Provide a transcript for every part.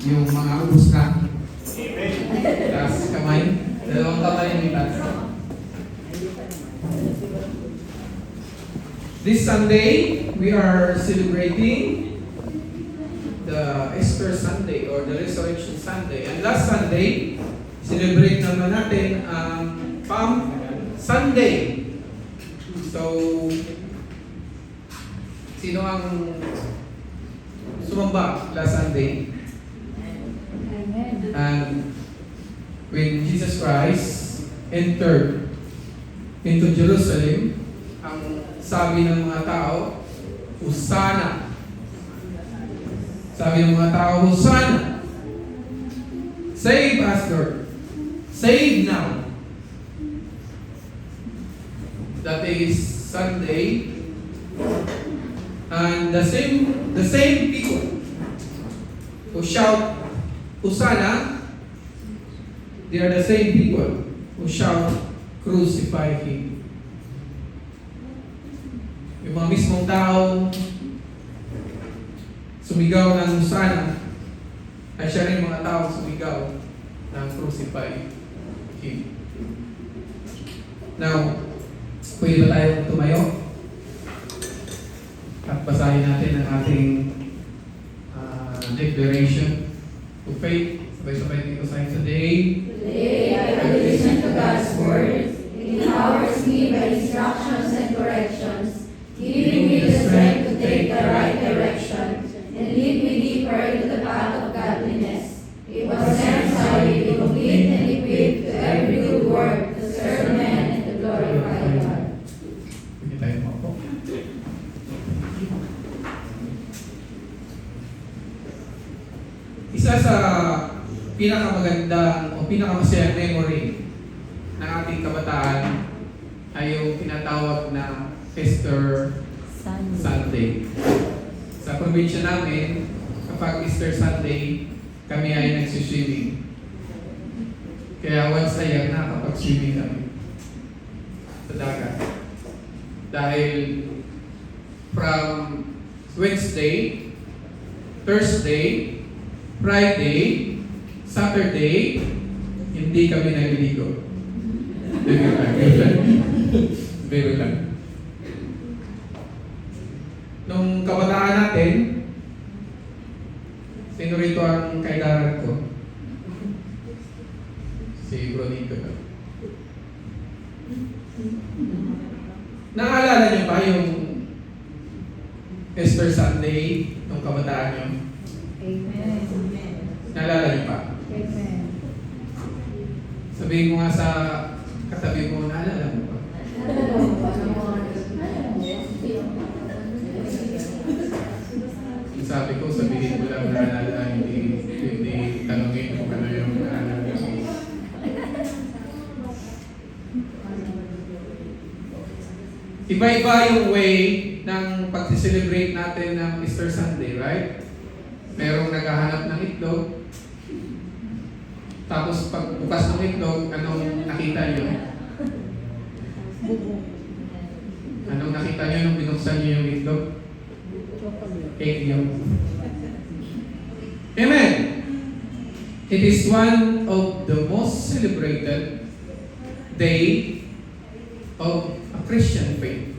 Yung mga ubus na. Taas kamay. Dalawang kamay yung itaas. This Sunday, we are celebrating the Easter Sunday or the Resurrection Sunday. And last Sunday, celebrate naman natin ang Palm Sunday. So, sino ang sumamba last Sunday? And when Jesus Christ entered into Jerusalem, ang sabi ng mga tao, Hosanna. Sabi ng mga tao, Hosanna. Save us, Lord. Save now. That is Sunday. And the same people who shout, Hosanna, they are the same people who shout, crucify Him. Yung mga mismong tao sumigaw ng Hosanna ay siya rin mga tao sumigaw ng crucify Him. Now, pwede ba tayong tumayo? At basahin natin ang ating declaration to faith. Sabay-sabay dito sa today. Today I will listen to God's word. It empowers me by instructions and corrections, giving me the strength to take the right direction and lead me deeper into the path of godliness. It was sent so I may be complete and equipped to every good work to serve men and to glorify God. Pwede tayo maupo. Isa sa pinakamagandang o pinakamasayang memory ng ating kabataan ay yung tinatawag na Easter Sunday. Sa probinsya namin, kapag Easter Sunday, kami ay nagsiswimming. Kaya once a year nakakapag-swimming kami sa dagat. Dahil from Wednesday, Thursday, Friday, Saturday, hindi kami naliligo. Biro lang. Nung kabataan natin, sino rito ang kailangan ko? Si Bronito. Naalala niyo ba yung Easter Sunday nung kabataan niyo? Amen. Naalala niyo pa? Amen. Sabihin mo nga sa katabi mo, naalala mo ba? Sabi ko, sabihin ko lang naalala, hindi tanongin kung ano yung naalala mo. Iba-iba yung way ng pag-celebrate natin ng Easter Sunday, right? Merong naghahanap ng itlog. Tapos pag bukas ng itlog, anong nakita nyo? Anong nakita nyo nung binuksan nyo yung itlog? Cake yun. Amen! It is one of the most celebrated day of a Christian faith.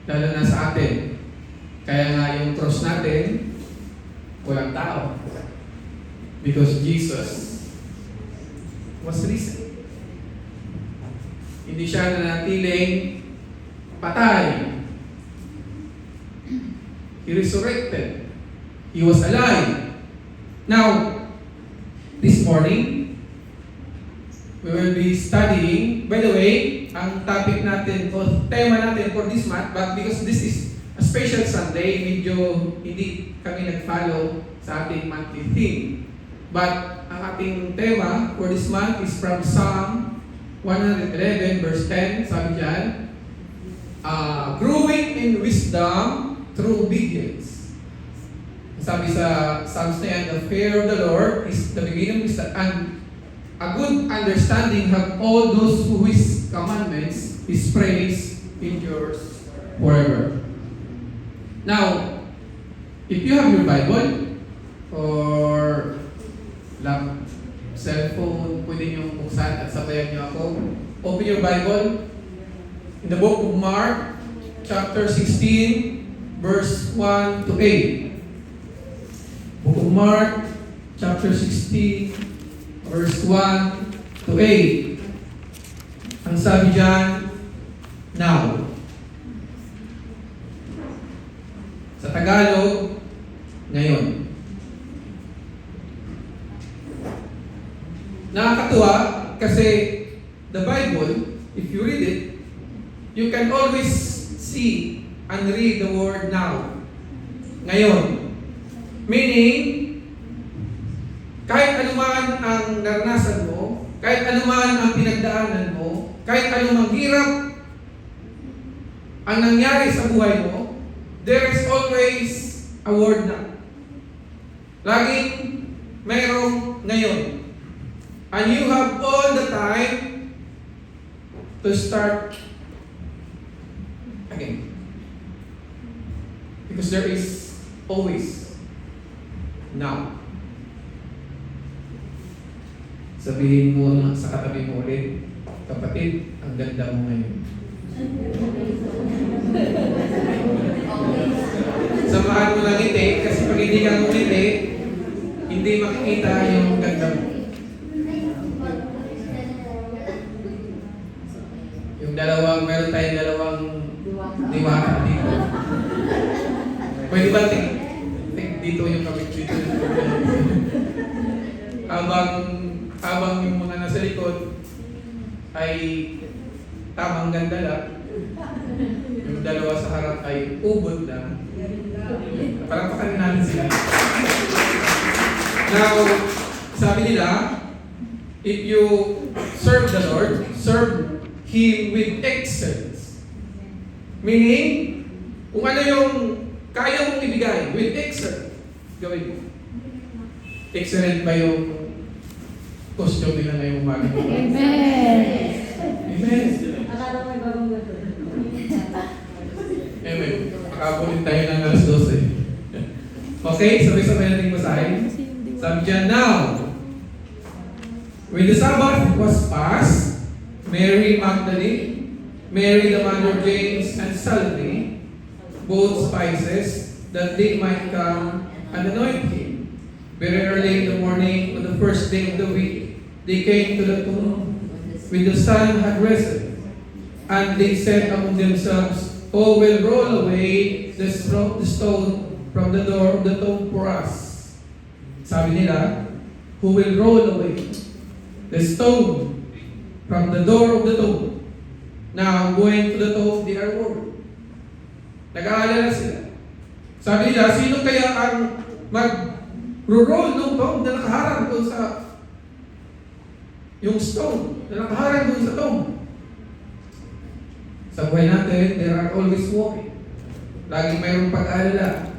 Lalo na sa atin. Kaya nga yung cross natin, walang tao. Because Jesus was risen. Hindi siya nanatiling patay. He resurrected. He was alive. Now, this morning, we will be studying, by the way, ang topic natin o tema natin for this month, but because this is a special Sunday, medyo hindi kami nag-follow sa ating monthly theme. But ang ating tema for this month is from Psalm 111 verse 10, sabi dyan, growing in wisdom through obedience. Sabi sa Psalms na yan, the fear of the Lord is the beginning of wisdom, and a good understanding have all those who His commandments, His praise endures forever. Now, if you have your Bible, or Sabayan niyo ako. Open your Bible in the book of Mark, chapter 16, verse 1 to 8. Book of Mark, chapter 16, verse 1 to 8. Ang sabi dyan, now. Sa Tagalog, ngayon. Nakakatuwa kasi the Bible, if you read it, you can always see and read the word now. Ngayon. Meaning, kahit anuman ang naranasan mo, kahit anuman ang pinagdaanan mo, kahit anumang hirap ang nangyari sa buhay mo, there is always a word na. Laging mayroong ngayon. And you have all the time to start again. Because there is always now. Sabihin mo na sa katabi mo ulit, kapatid, ang ganda mo ngayon. Samahan mo lang ngiti, kasi pag hindi ka ngumiti, hindi makikita yung ganda mo. Yung meron tayong dalawang diwata dito. Pwede ba dito yung kapit dito? Habang yung mga nasa likod ay tamang ganda lang, yung dalawa sa harap ay ubod lang. Parang pakanin natin sila. Now, sabi nila, if you serve the Lord, serve Him with excellence. Meaning, kung ano yung kaya mong ibigay, with excellence, gawin mo. Excellent ba yung costume nila ngayong umaga? Amen. Amen. Akala ko may bagong gato. Amen. Makabulit tayo ng alas 12. Okay, sabay-sabay natin basahin. Sabi dyan, now, when the Sabbath was past, Mary Magdalene, Mary the mother of James, and Salome, both spices, that they might come and anoint him. Very early in the morning, on the first day of the week, they came to the tomb when the sun had risen. And they said among themselves, "Oh, we'll roll away the stone from the door of the tomb for us." Sabi nila, who will roll away the stone from the door of the tomb? Now, going to the tomb, they are worried. Nag-aalala sila. Sabi nila, sino kaya ang mag-roll ng tomb na nakaharang doon sa yung stone na nakaharang doon sa tomb? Sa buhay natin, there are always walking. Laging mayroong pag-aalala.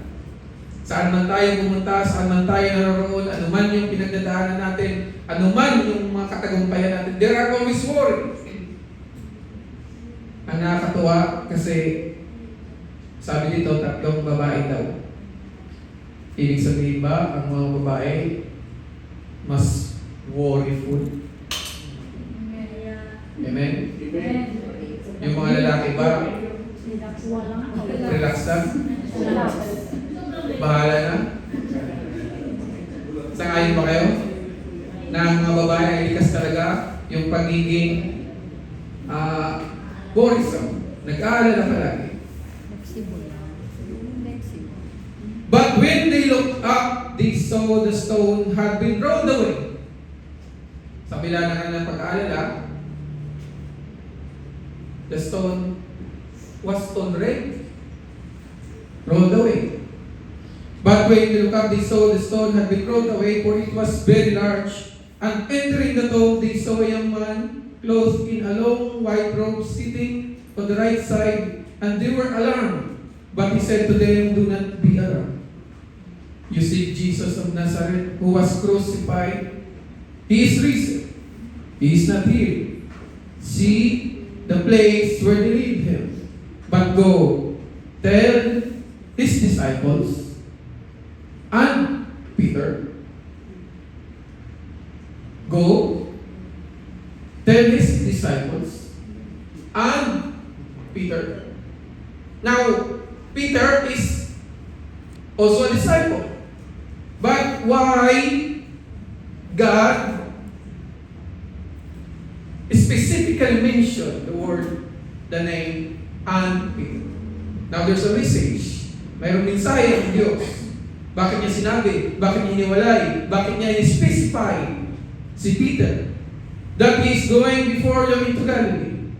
Saan man tayo pumunta, saan man tayo naroon, anuman yung pinagdadaanan natin, anuman yung mga katagumpayan natin, there are always worries. Ang nakakatuwa kasi sabi dito, 3 babae daw. Ibig sabihin ba, ang mga babae mas worryful? Amen? Yung mga lalaki ba, relax lang? Bahala na? Sangayon ba kayo? Na ang mga babae ay likas talaga yung pagiging worrisome. Nag-aalala palagi. But when they looked up, they saw the stone had been rolled away. Sa kabila na kanilang pag-aalala, the stone was already rolled away. But when they looked up, they saw the stone had been rolled away, for it was very large. And entering the tomb, they saw a young man clothed in a long white robe sitting on the right side, and they were alarmed. But he said to them, "Do not be alarmed. You see Jesus of Nazareth, who was crucified. He is risen. He is not here. See the place where they laid him. But go, tell his disciples and Peter, go, tell then his disciples, and Peter. Now, Peter is also a disciple. But why God specifically mentioned the name and Peter? Now, there's a message. Mayroong mensahe ng Diyos. Bakit niya sinabi? Bakit niya hiniwalay? Bakit niya i-specify si Peter? That he is going before them into Galilee.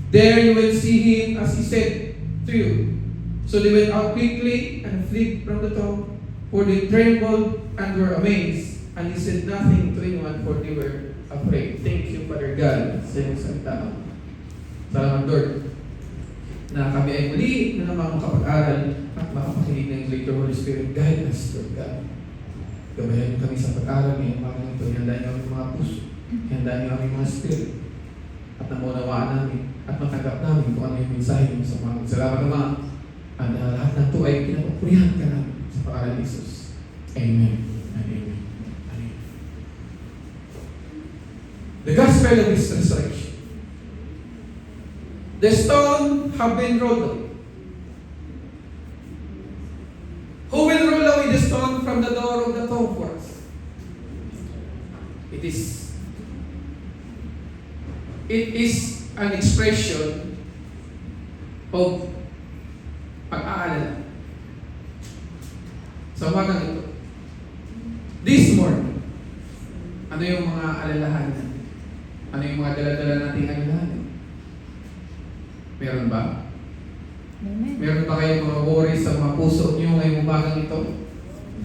There you will see him as he said to you. So they went out quickly and fled from the tomb, for they trembled and were amazed. And he said nothing to anyone, for they were afraid. Thank you, Father God, sa iyong salita. Salamat, Lord, na kami ay muli na naman makapag-aral at makapakinig ng later Holy Spirit. Guide us, Lord God. Gabayan kami sa pag-aral ngayong mga ito. Handa niyo ang mga puso. Handa niyo ang mga spirit. At namunawaan namin at matanggap namin kung ano yung mensahe niyo sa mga. Salamat naman. At lahat ng ito ay pinapapurihan ka namin sa pangalan ni Jesus. Amen. And amen. Amen. The gospel of His resurrection. The stone have been rolled away. Who will roll away the stone from the door of the tomb for us? It is an expression of pag-aalala. Sa umagang ito, this morning, ano yung mga alalahan natin? Ano yung mga dala-dala nating alalahan? Meron ba? Meron ba kayong mga worry sa mga puso niyo ngayong umagang ito?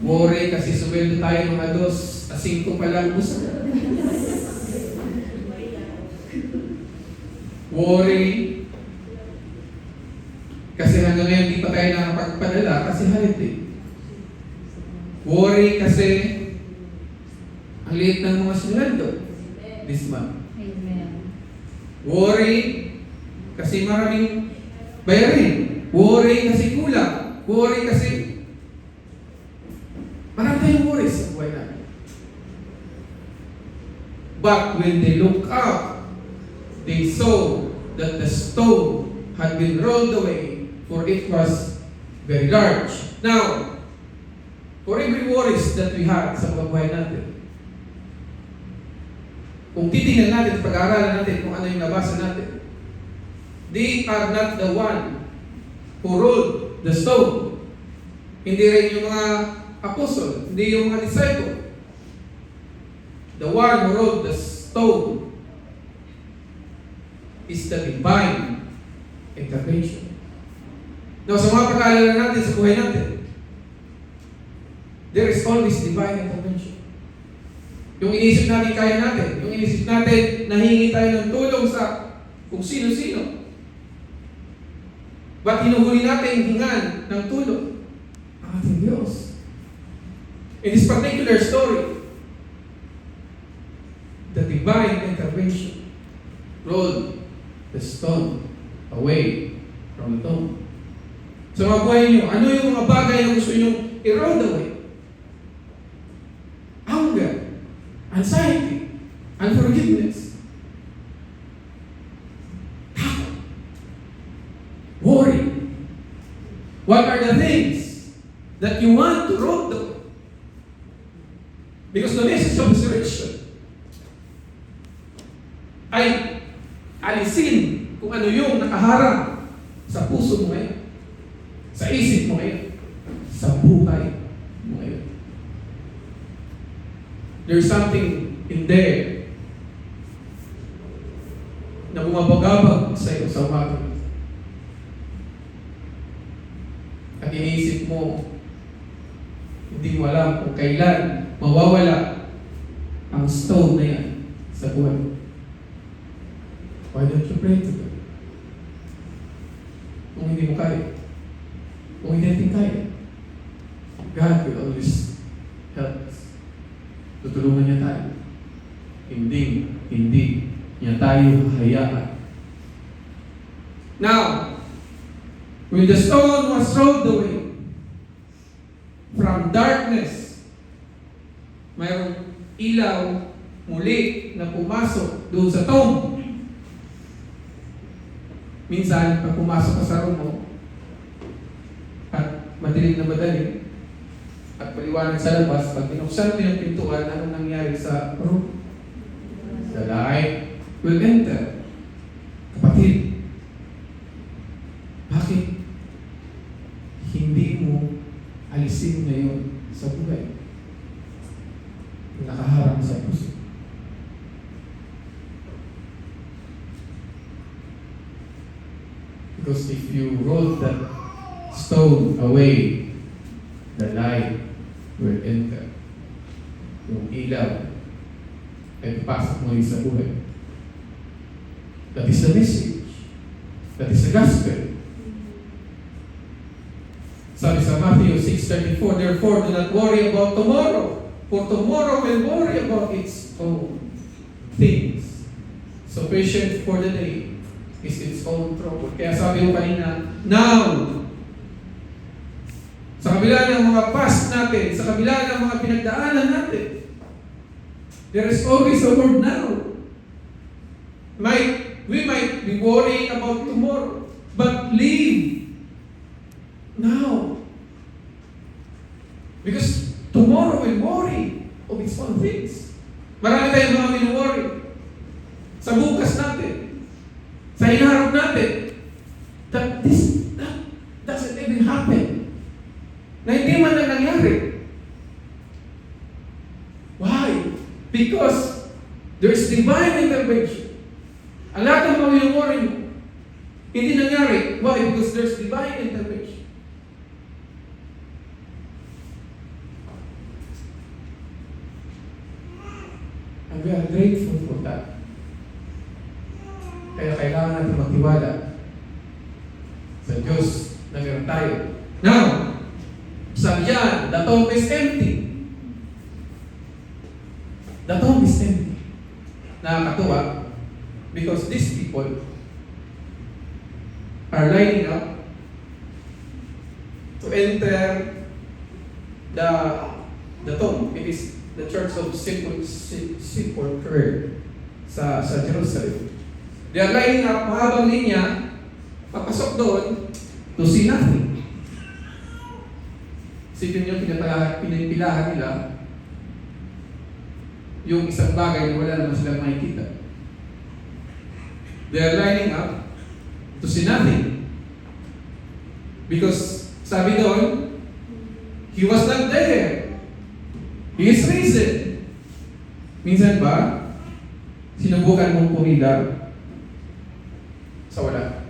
Worry kasi sumweldo tayo mga 5 pa lang gusto. Worry kasi hanggang ngayon di pa tayo nakapagpadala kasi holiday. Worry kasi ang liit ng mga sweldo this month. Amen. Worry kasi maraming bayarin. Worry kasi kulang. Worry kasi marami tayong worry sa buhay natin. But when they look up, they saw that the stone had been rolled away, for it was very large. Now, for every worries that we had sa buhay natin, kung titingnan natin, pag-aaralan natin kung ano yung nabasa natin, they are not the one who rolled the stone. Hindi rin yung mga apostle, hindi yung mga disciple. The one who rolled the stone is the divine intervention. Now, sa mga pag-aalala natin sa buhay natin, there is always divine intervention. Yung inisip natin kaya natin, yung inisip natin nahingi tayo ng tulong sa kung sino-sino. Ba't hinuhuli natin hingan ng tulong? Ang ating Diyos. In this particular story, the divine intervention rolled the stone away from the tomb. Sa mga buhay niyo, ano yung mga bagay na gusto niyo i-roll away? Anger, anxiety, unforgiveness, worry. What are the things that you want to roll away? Because the message of resurrection ay alisin kung ano yung nakaharang sa puso mo ngayon, sa isip mo ngayon, sa buhay mo ngayon. There's something in there na bumabagabag sa iyo sa umaga. At iniisip mo, hindi mo alam kung kailan mawawala ang stone na yan sa buhay. Why don't you pray to God? Kung hindi mo kaya, kung hindi natin kaya, God will always help us. Tutulungan niya tayo. Hindi niya tayo hayaan. Now, when the stone was rolled away from darkness, mayroong ilaw muli na pumasok doon sa tomb. Minsan, pag pumasok ka sa room mo, at madilim na madaling, at maliwanag sa labas, pag binuksan mo yung pintuan, anong nangyari sa room? The light will enter. Kapatid, bakit hindi mo alisin ngayon sa buhay yung nakaharap sa puso? Because if you roll that stone away, the light will enter. Yung ilaw ay papasok muli sa buhay. That is the message. That is the gospel. Sabi sa Matthew 6:34, therefore do not worry about tomorrow, for tomorrow will worry about its own things. Sufficient for the day is its own trouble. Kaya sabi ko kanina, now, sa kabila ng mga past natin, sa kabila ng mga pinagdaanan natin, there is always a word now. We might be worrying about tomorrow, but live now. Because tomorrow will worry of its own things. Marami tayong mga worry sa bukas natin, sa hinaharap natin, that doesn't even happen. Na hindi man lang nangyari. Why? Because there is divine intervention. Ang lahat ng mga worry mo, hindi nangyari. Why? Because there's divine intervention. And we are grateful for that. Kaya kailangan natin magtiwala sa Diyos na meron tayo. Now, sabi yan, the tomb is empty. The tomb is empty. Nakakatuwa because these people are lining up to enter the tomb. It is the Church of Sepulchre sa Jerusalem. They are lining up, mahabang linya, papasok doon, to see nothing. Isipin nyo, pinipilahan nila yung isang bagay na wala naman silang makikita. They are lining up to see nothing. Because, sabi doon, He was not there. He is risen. Minsan ba, sinubukan mong pumila sa wala?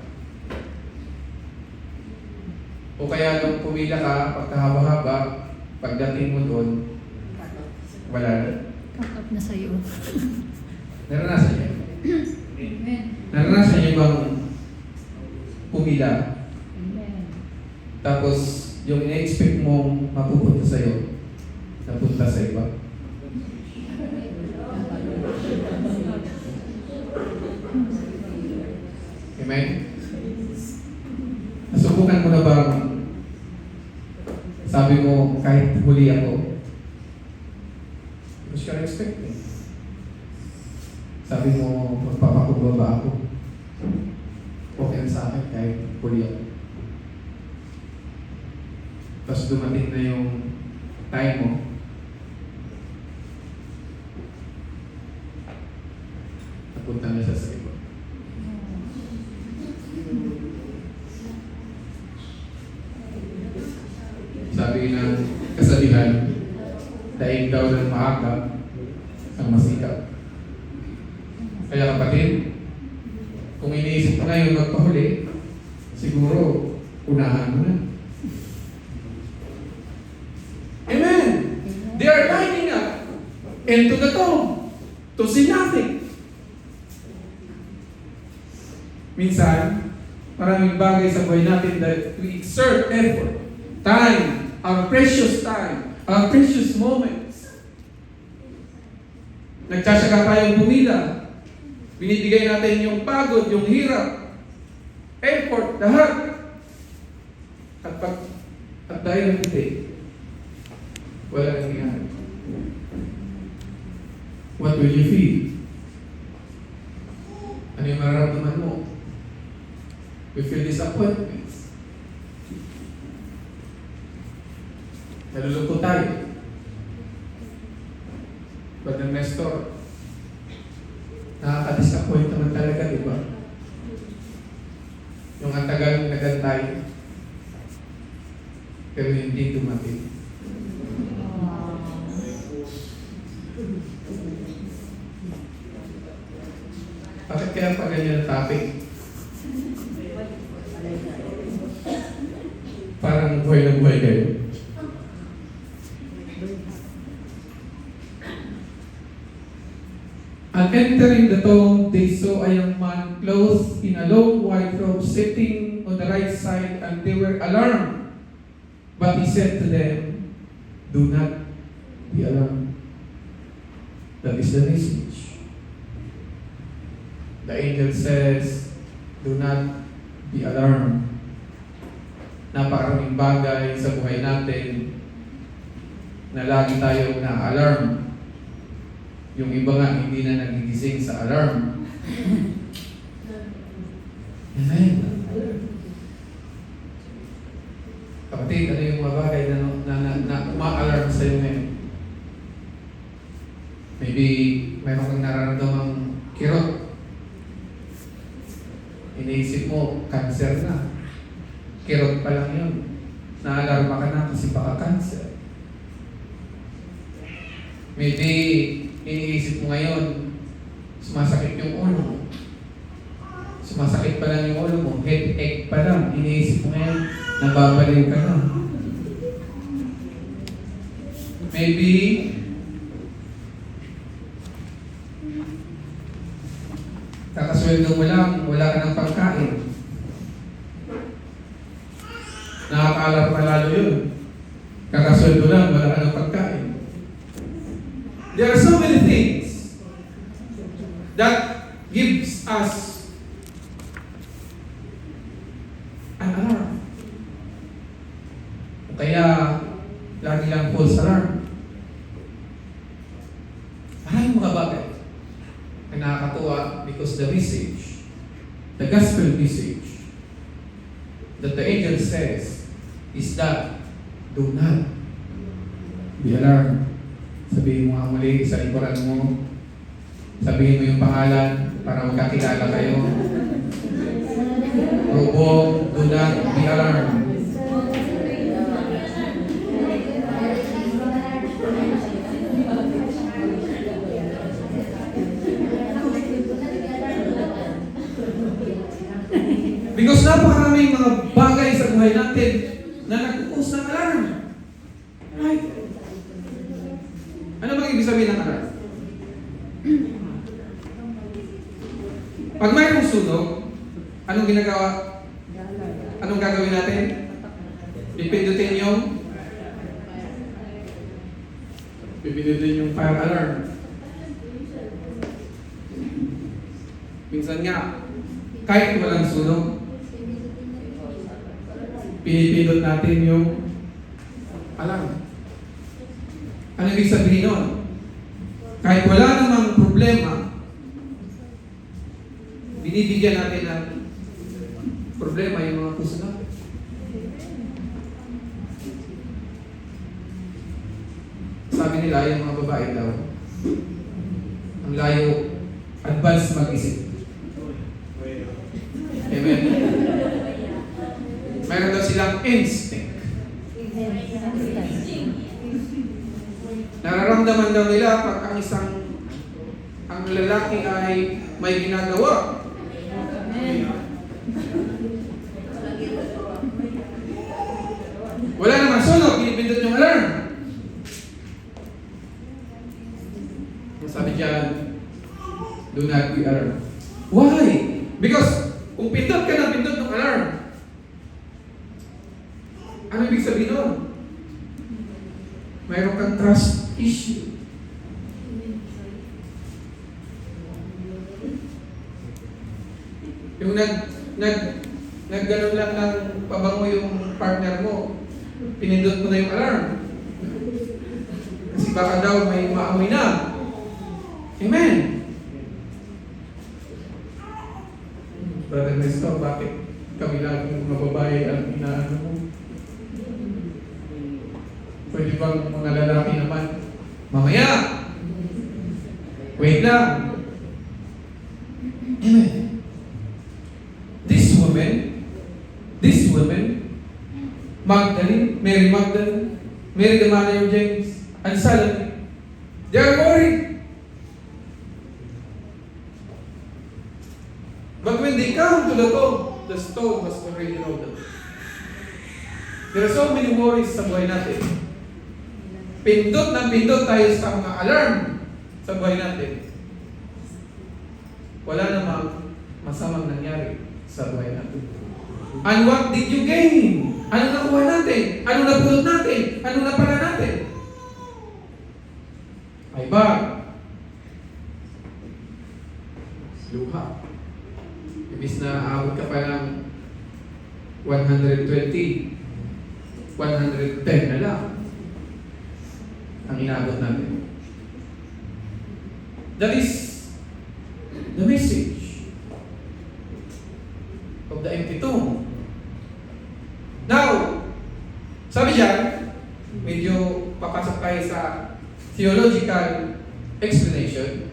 O kaya nung pumila ka, pagkahaba-haba, pagdating mo doon, wala na. Kakap na sa'yo. Naranasan niyo? Amen. Naranasan niyo bang pumila? Amen. Tapos, yung ina-expect mong mapupunta sa'yo, napunta sa iba? Amen? Nasubukan mo na bang sabi mo, kahit huli ako, because you're expecting. Sabi mo, magpapakumbaba ako. Okay na sa akin kahit huli ako. Tapos dumating na yung time mo, napunta na siya sa iba. Sabi ng kasabihan, daig daw ng maaga ang masikap. Kaya kapatid, kung iniisip mo ngayon magpahuli, siguro unahan mo na. Amen! They are lining up into the tomb to see nothing. Minsan, maraming bagay sa buhay natin that we exert effort, time, our precious time, our precious moments. Nagtsatsaga tayong bumila. Binibigay natin yung pagod, yung hirap, effort, lahat. At dahil hindi, wala nangyayari. What will will you feel? Ano yung mararamdaman mo? We feel disappointment. Nalulungkot tayo. Brother Nestor, nakaka-disappoint naman talaga, di ba? Yung ang tagal nagantay, pero hindi dumating. Bakit kaya pa ganyan ang topic? Parang buhay na buhay kayo. And entering the tomb, they saw a young man clothed in a long white robe sitting on the right side, and they were alarmed. But he said to them, "Do not be alarmed." That is the message. The angel says, "Do not be alarmed." Napakaraming bagay sa buhay natin na lagi tayong na-alarm. Yung iba nga hindi na nagigising sa alarm. Amen. Kapatid, ano yung mga bagay na uma-alarm sa'yo ngayon? Maybe mayroon kang nararamdamang kirot. Iniisip mo, cancer na. Kirot pa lang yun. Na-alarma ka na kasi baka cancer. Maybe iniisip mo ngayon, sumasakit yung ulo. Sumasakit pa lang yung ulo mo, headache pa lang. Iniisip mo ngayon, nababaliw ka na. Maybe, kakasweldo mo lang, wala ka ng pagkain. Nakakaalarma lalo yun. Kakasweldo lang, wala ka ng pagkain. There are so many things that gives us an alarm. Kaya, lagi lang false alarm. Maraming mga bagay na nakakatuwa because the message, the gospel message that the angel says is that do not be alarmed. Sabihin mo nga muli sa likuran mo. Sabihin mo yung pangalan para magkakilala kayo. Rubo, do not be alarmed. Because napakaraming mga bagay sa buhay natin na nagkukos ng alarm. Right? Ano bang ibig sabihin ng alarm? Pag mayroong sunog, anong ginagawa? Anong gagawin natin? Pipindutin yung fire alarm. Minsan nga, kahit walang sunog, pinipindot natin yung alarm. Ano ibig sabihin nun? Kahit wala namang problema, binibigyan natin ng problema yung mga puso natin. Sabi nila, yung mga babae daw, ang layo, advance mag-isip. Amen? Mayroon daw silang instinct. Nararamdaman daw nila pag ang lalaki ay may ginagawa. Wala naman sunog, pinipindot yung alarm. Sabi dyan, do not be alarmed. Why? Because kung pindot ka ng pindot ng alarm, ano ibig sabihin nun? Mayroon kang trust issue. Yung nagganon lang ng pabango yung partner mo, pinindot mo na yung alarm. Kasi baka daw may maamoy na. Amen. Brother Nesto, bakit kami laging mga babae ang inaano mo? Pwede bang mga lalaki naman? Mamaya! Wait lang. Amen. This woman, Magdalene, Mary Magdalene, Mary the mother of James, and Salome, they are worried. But when they come to the tomb, the stone was already rolled up. There are so many worries sa buhay natin. Pindot ng pindot tayo sa mga alarm sa buhay natin. Wala namang masamang nangyari sa buhay natin. And what did you gain? Ano nakuha natin? Ano napulot natin? Ano napala natin? Ay ba? Luha. Ibis na aabot ka pa ng 120, 110 na lang ang inaabot natin. That is the message of the empty tomb. Now, sabi dyan, medyo papasok tayo sa theological explanation.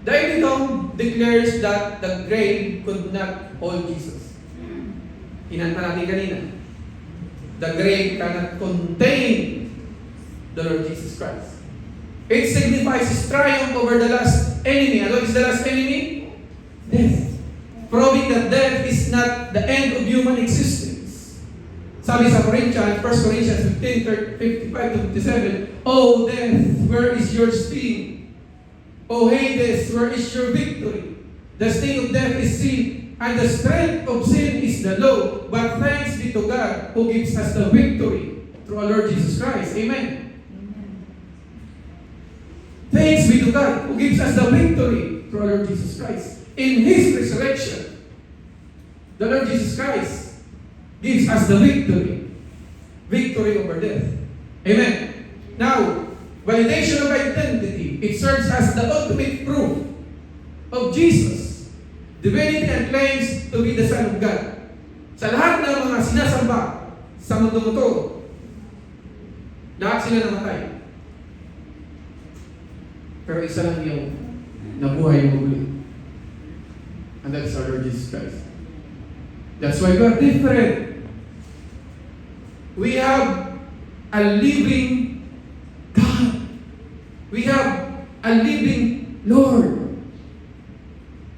The empty tomb declares that the grave could not hold Jesus. Kinanta natin kanina. The grave cannot contain the Lord Jesus Christ. It signifies His triumph over the last enemy. And what is the last enemy? Death. Proving that death is not the end of human existence. Sabi sa Corinthians, 1 Corinthians 15, 55-57, O death, where is your sting? O Hades, where is your victory? The sting of death is sin, and the strength of sin is the law. But thanks be to God who gives us the victory through our Lord Jesus Christ. Amen. Thanks be to God who gives us the victory through our Lord Jesus Christ. In His resurrection, the Lord Jesus Christ gives us the victory. Victory over death. Amen. Now, validation of identity. It serves as the ultimate proof of Jesus' divinity and claims to be the Son of God. Sa lahat ng mga sinasamba sa mundong ito, lahat sila namatay. Pero isa lang yung nabuhay muli. And that is our Lord Jesus Christ. That's why we are different. We have a living God. We have a living Lord.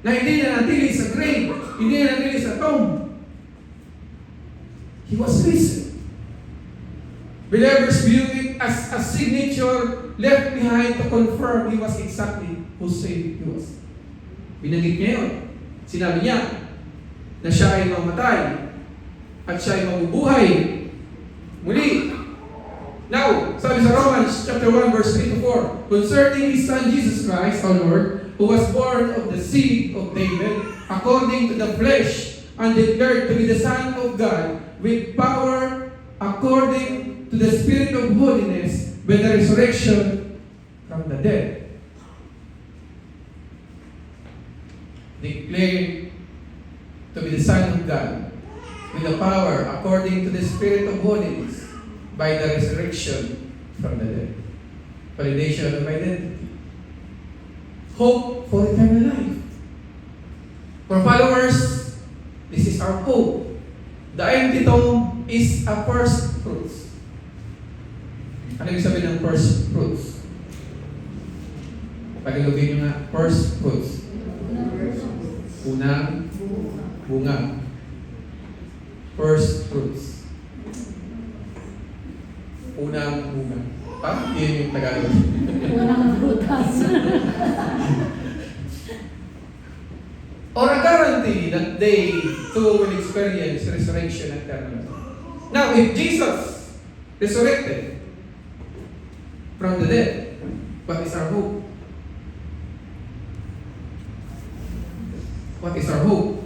Na hindi na natili sa grave, hindi na natili sa tomb. He was risen. Believers view it as a signature left behind to confirm He was exactly who said He was. Binanggit niya yun. Sinabi niya na siya ay mamatay at siya ay mabubuhay muli. Now, sabi sa Romans chapter 1 verse 3-4, concerning His Son Jesus Christ, our Lord, who was born of the seed of David, according to the flesh, and declared to be the Son of God, with power according to the Spirit of holiness, by the resurrection from the dead. Declared to be the Son of God, with the power according to the Spirit of holiness, by the resurrection from the dead. Validation of identity. Hope for eternal life. For followers, this is our hope. The empty tomb is a first fruits. Ano yung sabihin ng first fruits? Tagalogin nyo nga, first fruits. Unang bunga. First fruits. Unang bunga. Yun yung Tagalog. Unang prutas. Or a guarantee that they too will experience resurrection and eternal life. Now, if Jesus resurrected from the dead, what is our hope? What is our hope?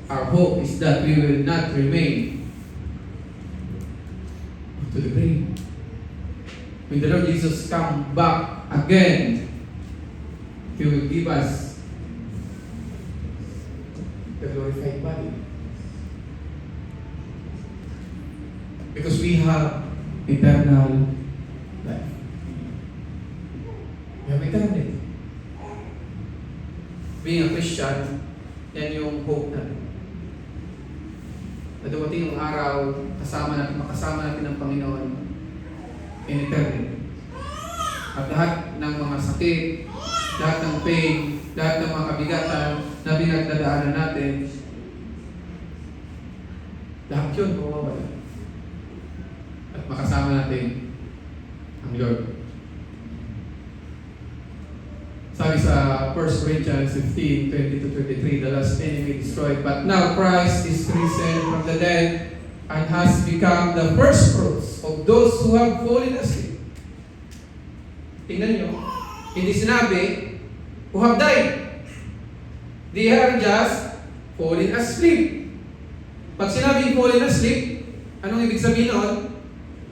Our hope is that we will not remain to the grave. When the Lord Jesus come back again, He will give us the glorified body. Because we have eternal life. We have eternity. Being a Christian, yan yung hope natin. Na dumating yung araw, makasama natin ang Panginoon in eternity. At lahat ng mga sakit, lahat ng pain, lahat ng mga kabigatan na pinagdadaanan natin, lahat yun mawawala. At makasama natin ang Lord. Sabi sa 1 Corinthians 15, 20-23, the last enemy destroyed. But now Christ is risen from the dead and has become the first fruits of those who have fallen asleep. Tingnan nyo, hindi sinabi, who have died. They are just fallen asleep. Pag sinabing fallen asleep, anong ibig sabihin noon?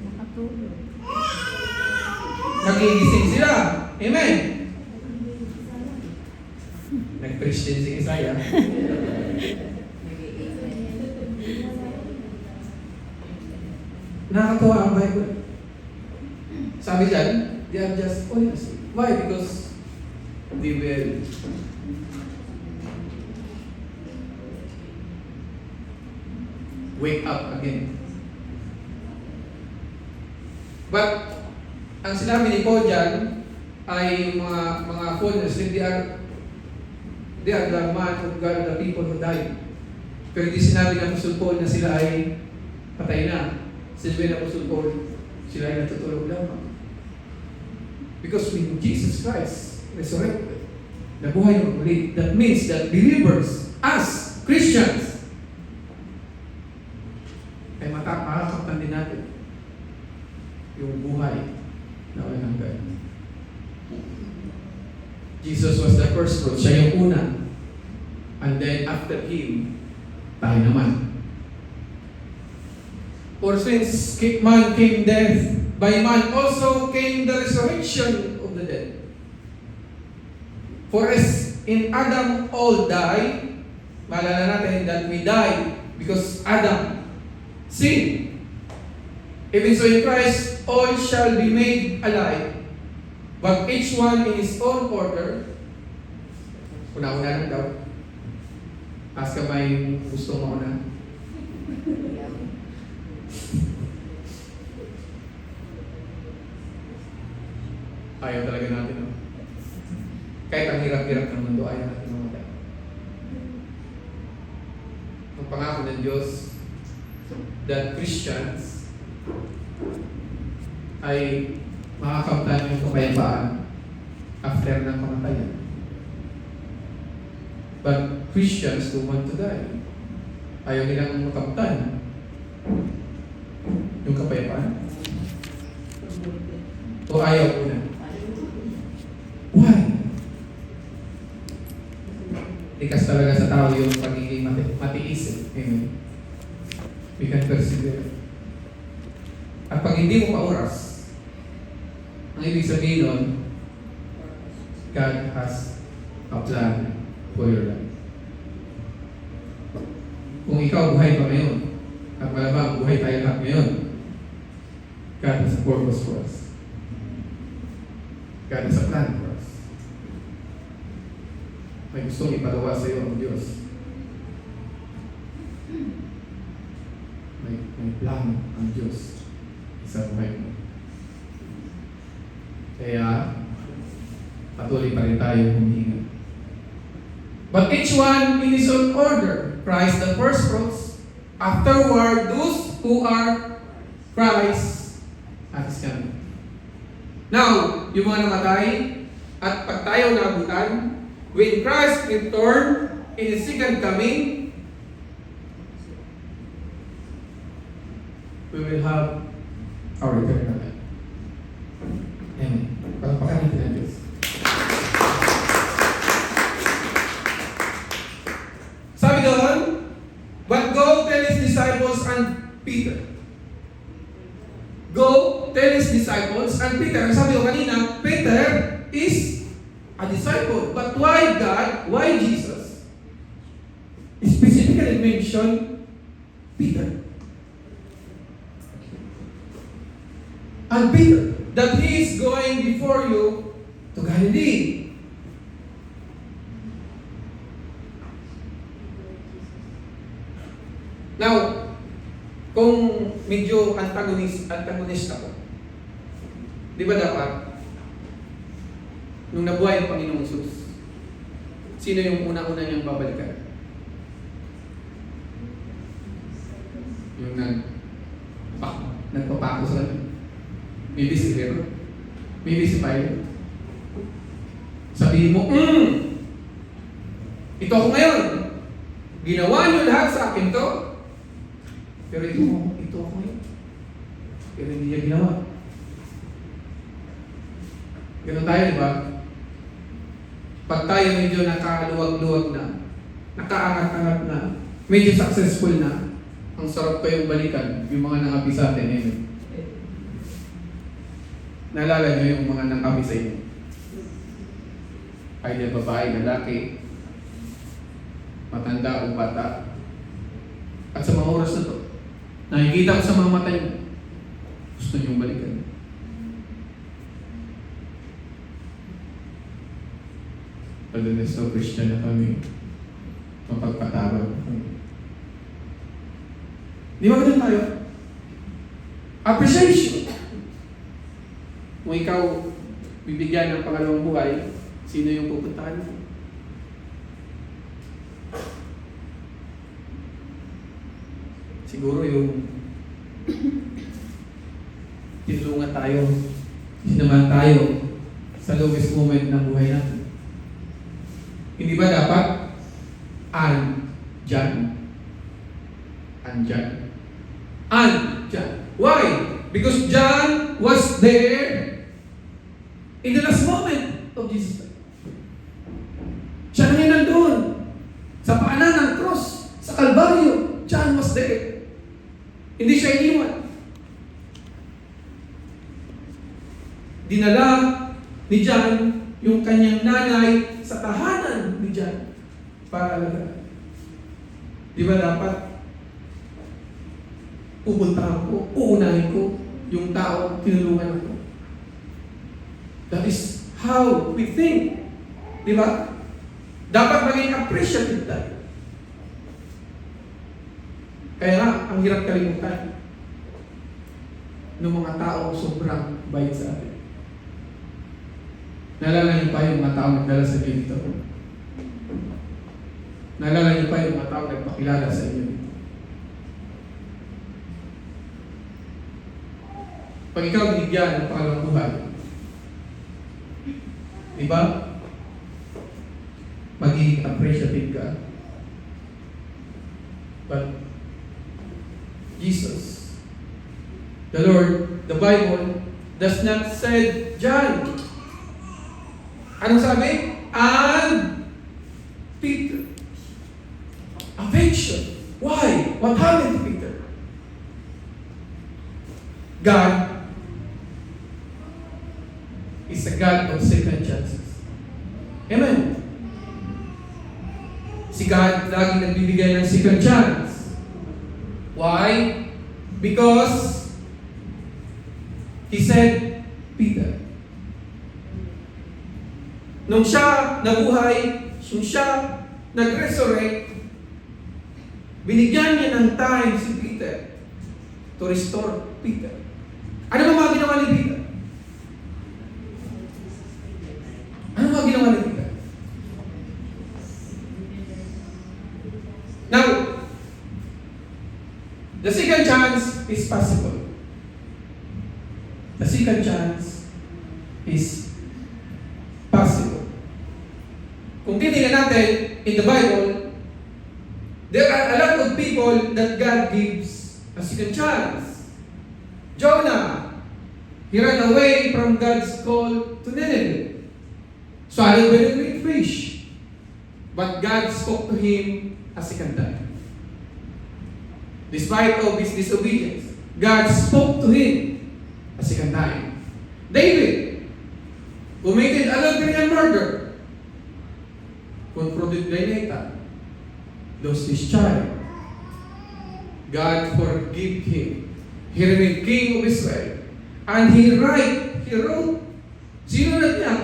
Nakatulog. Nagigising sila. Amen. Nag-preach din si Isaiah. Nakakatawa ang Bible. Sabi dyan, they are just falling asleep. Why? Because they will wake up again. But, ang sinabi ni Paul dyan, ay mga fallen asleep, they are the man of God, the people who died. Pero hindi sinabi ng Apostle Paul na sila ay patay na. Sinabi ng Apostle Paul, sila ay natutulog lamang. Because when Jesus Christ resurrected, nabuhay ng muli, that means that believers, us, Christians, ay makakaptan din natin yung buhay na walang hanggan. Jesus was the first fruit. Siya yung una. And then after Him, tayo naman. For since man came death, by man also came the resurrection of the dead. For as in Adam all die, maalala natin that we die because Adam sinned. Even so in Christ, all shall be made alive, but each one in his own order. Una-una lang daw. Ask ka ba yung gusto mo na? Ayaw talaga natin. No? Kahit ang hirap-hirap ng mundo, ayaw natin mamatay. Ang pangako ng Diyos that Christians ay makakamtan yung kapayapaan after ng kamatayan. But Christians don't want to die. Ayaw nilang makamtan yung kapayapaan. O ayaw ko na. Why? Likas talaga sa tao yung pagiging matiis. Amen. We can persevere. At pag hindi mo maoras, ang ibig sabihin nun, God has a plan for your life. Kung ikaw buhay pa ngayon, at malamang buhay tayo lahat ngayon, God has a purpose for us. God has a plan for us. May gustong ipagawa sa iyo ang Diyos. May plan ang Diyos sa buhay mo. Kaya, patuloy pa rin tayo huminga. But each one in his own order. Christ the first fruits. Afterward, those who are Christ at His coming. Now, yung mga namatay, at pag tayo naabutan, when Christ return in His second coming, we will have our eternal life. Amen. Palakpakan natin ang Diyos. Sabi doon, but go tell His disciples and Peter. Go tell His disciples and Peter. Sabi ko kanina, Peter is a disciple. why God, why Jesus specifically mentioned Peter? And Peter, that he is going before you to Galilee. Now, kung medyo antagonist ako, di ba dapat, nung nabuhay ang Panginoong Jesús, sino yung una-una niyang babalikan? Yung nagpapako sa kanya. Maybe si Herod. Maybe si Pilate. Sabihin mo, ito ako ngayon. Ginawa niyo lahat sa akin to. Pero ito ako ngayon. Pero hindi niya ginawa. Ganun tayo, di ba? Pag tayo medyo nakaluwag-luwag na, nakaangat-angat na, medyo successful na, ang sarap kayong balikan yung mga nangapi sa atin ngayon. Naalala nyo yung mga nangapi sa inyo? Either babae, lalaki, matanda o bata. At sa mga oras na to, nakikita ko sa mga mata nyo, gusto nyo balikan. Padalas na Christian na kami, mapagpatawad. Di ba ganun tayo? Appreciation. Kung ikaw bibigyan ng pangalawang buhay, sino yung pupuntahan mo? Siguro yung tinulungan tayo, sinaman tayo sa lowest moment ng buhay natin. Hindi ba dapat andyan? Why? Because John was there in the last moment of Jesus. Siya na yung nandun sa paanan ng cross, sa Kalbaryo. John was there. Hindi siya iniwan. Dinala ni John yung kanyang nanay sa tahanan ni John para alagaan. Di ba dapat pupuntahan ko, uunahin ko yung tao tinulungan ako? That is how we think. Di ba? Dapat maging appreciative tayo. Kaya nga, ang hirap kalimutan ng mga tao sobrang bait sa atin. Naalala niyo pa yung mga tao nagdala sa inyo dito? Naalala niyo pa yung mga tao nagpakilala sa inyo dito? Pag ikaw binigyan ng pangalawang buhay, di ba? Magiging appreciative ka. But Jesus, the Lord, the Bible does not say John. Anong sabi? And Peter. Affection. Why? What happened to Peter? God is a God of second chances. Amen. Si God laging nagbibigay ng second chance. Why? Because He said, Peter. Nung siya nabuhay, nung siya nag-resurrect, binigyan niya ng time si Peter to restore Peter. Ano ba mga ginawa ni Peter? Ano mga ginawa ni Peter? Now, the second chance is possible. The second chance is possible. Kung titingnan natin in the Bible, there are a lot of people that God gives a second chance. Jonah, he ran away from God's call to Nineveh, swallowed by the great fish. But God spoke to him a second time. Despite of his disobedience, God spoke to him a second time. David committed adultery and murder. confronted by Nathan, lost his child. God forgive him. He remained king of Israel. And he wrote, sinulat niya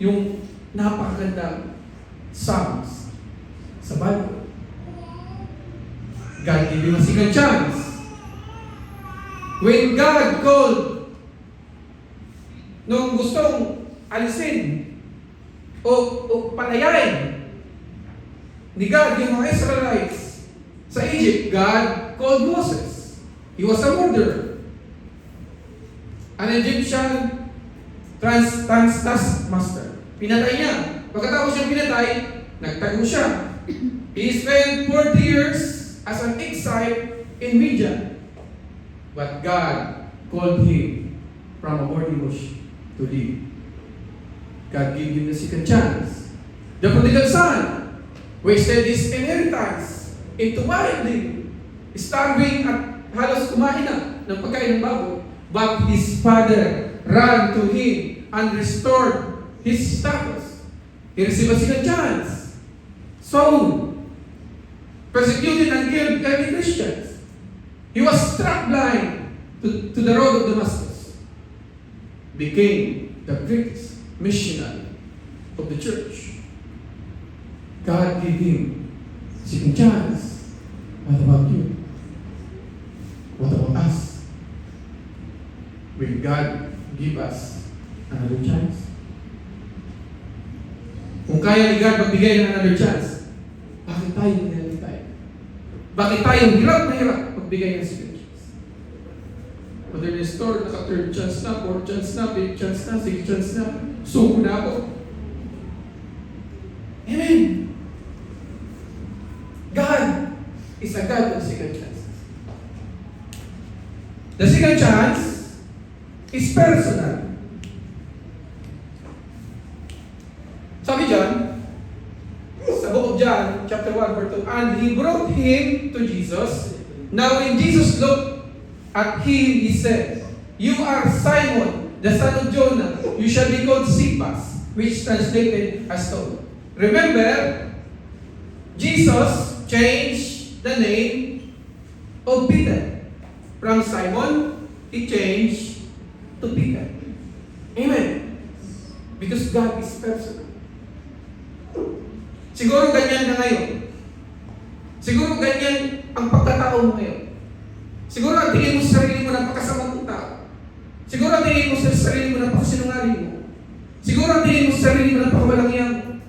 yung napakagandang Psalms sa Bible. God gave him a second chance. When God called, nung gustong alisin o palayain ni God yung mga Israelites sa Egypt, God called Moses. He was a murderer. An Egyptian taskmaster. Pinatay niya. Pagkatapos yung pinatay, nagtago siya. He spent 40 years as an exile in Midian. But God called him from a burning bush to live. God gave him the second chance. The prodigal son wasted his inheritance into wilding, starving at halos kumain na ng pagkain ng baboy. But his father ran to him and restored his status. He received a second chance. Saul persecuted and killed early Christians. He was struck blind to the road of Damascus. Became the greatest missionary of the church. God gave him a second chance. What about you? What about us? Will God give us another chance? Kung kaya ni God magbigay ng another chance, bakit tayo hinihintay? Bakit tayo hirap na hirap magbigay ng second chance? Mother Nestor, naka-third chance na, fourth chance na, fifth chance na, sixth chance na, suko na ako. Amen! God is a God of second chances. The second chance is personal. Sabi John, sa book of John, chapter 1, verse 2, and he brought him to Jesus. Now when Jesus looked at him, he said, "You are Simon, the son of Jonah. You shall be called Cephas," which translated as stone. Remember, Jesus changed the name of Peter. From Simon, he changed to Peter. Amen. Because God is personal. Siguro ganyan ka ngayon. Siguro ganyan ang pagkatao mo ngayon. Siguro ang tingin mo sa sarili mo napakasamang mong tao. Siguro ang tingin mo sa sarili mo napakasinungaling mo. Siguro ang tingin mo sa sarili mo napakawalangyang mo.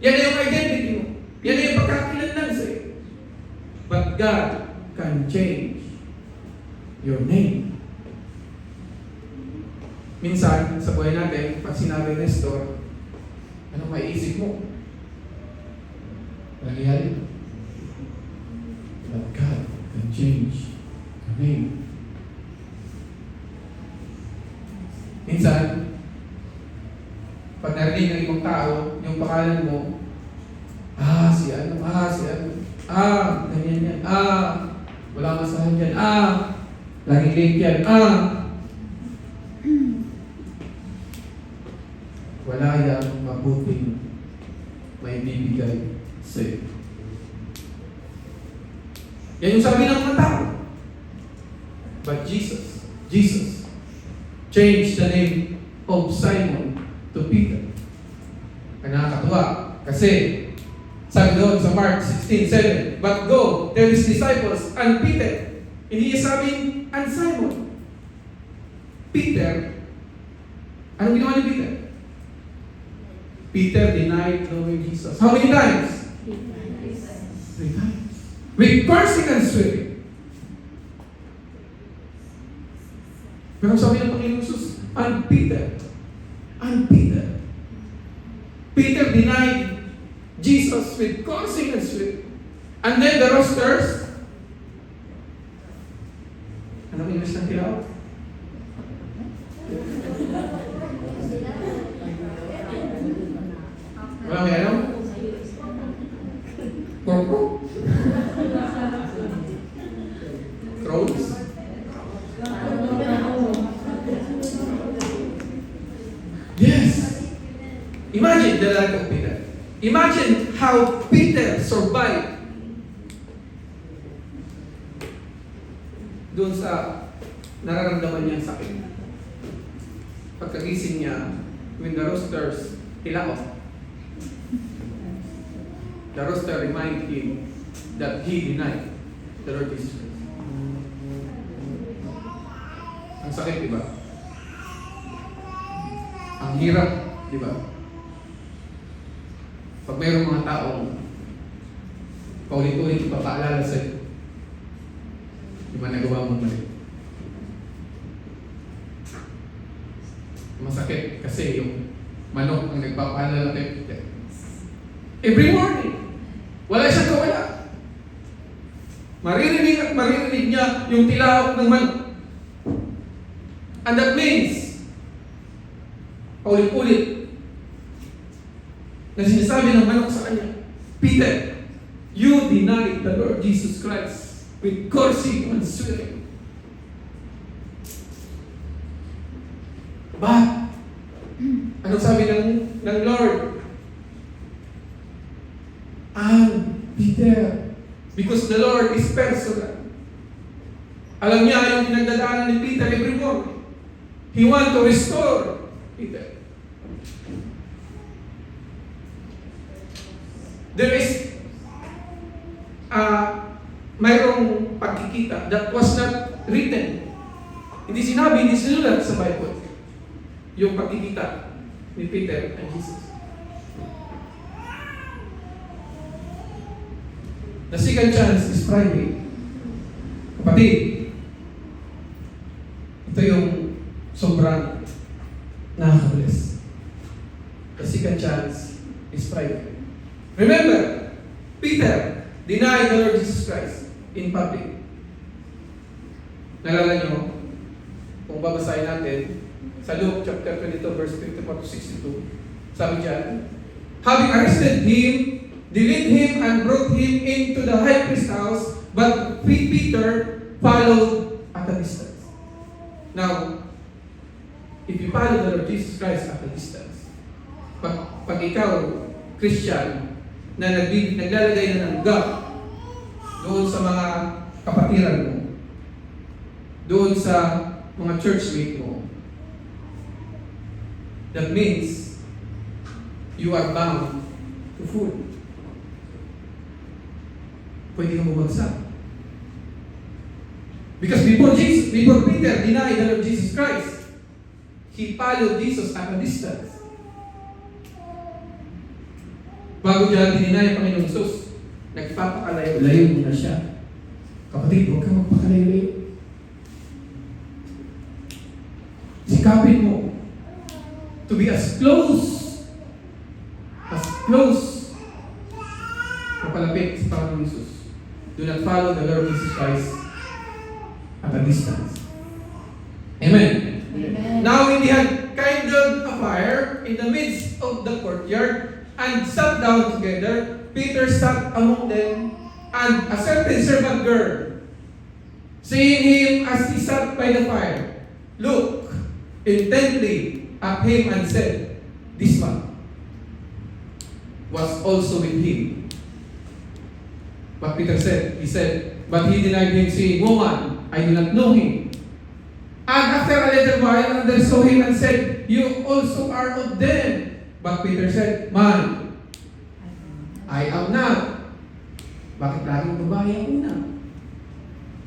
Yan na yung identity mo. Yan na yung pagkakakilanlan sa'yo. But God can change your name. Minsan, sa buhay natin, pag sinabi Nestor, anong maiisip mo? Nangyayari. But God can change your name. Minsan, pag narinig ng ibang tao, yung pangalan mo, si ano, ganyan yan, wala masahan dyan, laging late yan, wala yung mabuting may bibigay sa'yo. Yan yung sabi ng mga tao. But Jesus changed the name of Simon to Peter. Ang nakakatuwa. Kasi, sabi doon sa Mark 16:7, "But go, tell his disciples, and Peter." Hindi niya sabing, and Simon. Peter, anong ginawa ni Peter? Peter denied knowing Jesus. How many times? 3 times. With cursing and swearing. Pero sabi ng Panginoon Jesus, and Peter. Peter denied Jesus with cursing and swearing. And then the roosters, anong English ng tinawag? Wala may ano? Korpo? Crows? Yes! Imagine the life of Peter. Imagine how Peter survived doon sa nararamdaman niyang sakit. Pagkagising niya, when the roosters ilaw, the rooster reminded him that he denied the Lord Jesus Christ. Ang sakit, di ba? Ang hirap, di ba? Pag mayroong mga taong paulit-ulit ipapaalala sa'yo, di ba nagawa mong mali? Masakit kasi yung manok ang nagpapaalala kay Peter. Every morning, wala siyang kawala. Maririnig at maririnig niya yung tilaok ng manok. And that means, paulit-ulit, na sinasabi ng manok sa kanya, Peter, you denied the Lord Jesus Christ with cursing and swearing. But, anong sabi ng Lord? Peter, because the Lord is personal. Alam niya yung pinagdadaanan ni Peter every morning. He want to restore Peter. There is mayroong pagkikita that was not written. Hindi sinabi, hindi sinulat sa Bible. Yung pagkikita ni Peter and Jesus. The second chance is private. Kapatid, ito yung sobrang nakaka-bless. The second chance is private. Remember, Peter denied the Lord Jesus Christ in public. Nalala nyo, kung babasahin natin, sa Luke chapter 22, verse 54 to 62, sabi dyan, having arrested him, they led him and brought him into the high priest's house, but Peter followed at a distance. Now, if you follow the Lord Jesus Christ at a distance, pag ikaw, Christian, na naglalagay na ng gap doon sa mga kapatiran mo, doon sa mga churchmate mo, that means you are bound to food. Pwede kang bumagsak. Because before Peter denied the Lord Jesus Christ, he followed Jesus at a distance. Bago niya dininay ang Panginoong Jesus, nagpapakalayo-layo muna siya. Kapatid, huwag kang magpakalayo-layo. Sikapin mo to be as close kapalapit sa Panginoong Jesus. Do not follow the Lord Jesus Christ at a distance. Amen. Amen. Now when they had kindled a fire in the midst of the courtyard and sat down together, Peter sat among them, and a certain servant girl, seeing him as he sat by the fire, looked intently at him and said, this man was also with him. But Peter said, but he denied him, saying, woman, I do not know him. And after a little while, another saw him and said, you also are of them. But Peter said, man, I am not. Bakit laging babae ang una?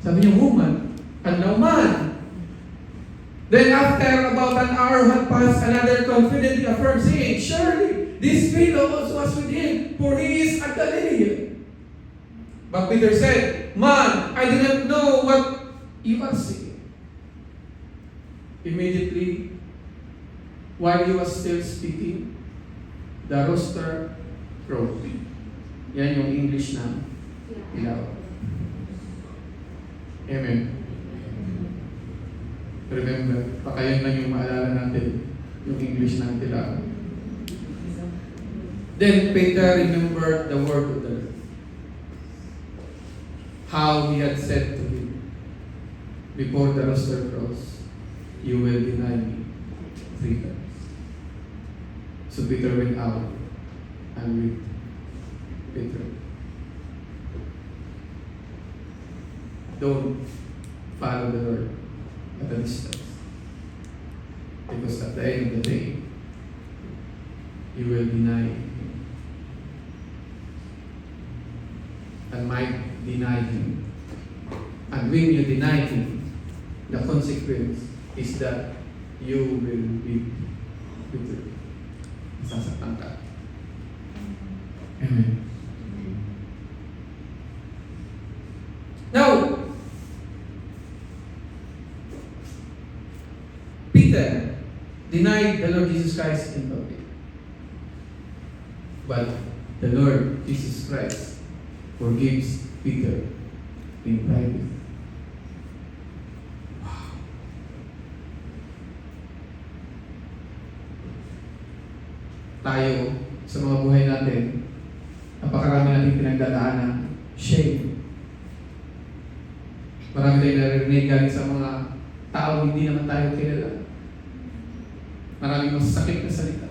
Sabi niya, woman, and now man. Then after about an hour had passed, another confidently affirmed, saying, surely this fellow also was with him, for he is a Galilean. But Peter said, man, I do not know what you are saying. Immediately, while he was still speaking, the rooster crowed. Yan yung English na ilaw. Amen. Remember, pakayan lang yung maalala natin yung English ng ilaw. Then Peter remembered the word of the Lord. How he had said to him, before the rooster crows, you will deny me 3 times. So Peter went out and with Peter. Don't follow the Lord at a distance. Because at the end of the day, you will deny Him. And might deny Him. And when you deny Him, the consequence is that you will be bitter. Masasaktan ka. Amen. Now, Peter denied the Lord Jesus Christ in public. But the Lord Jesus Christ forgives Peter in private. Wow. Tayo, sa mga buhay natin, napakarami natin pinagdadaanan, shame. Marami tayong naririnig galing sa mga tao hindi naman tayo kilala. Maraming masakit na salita.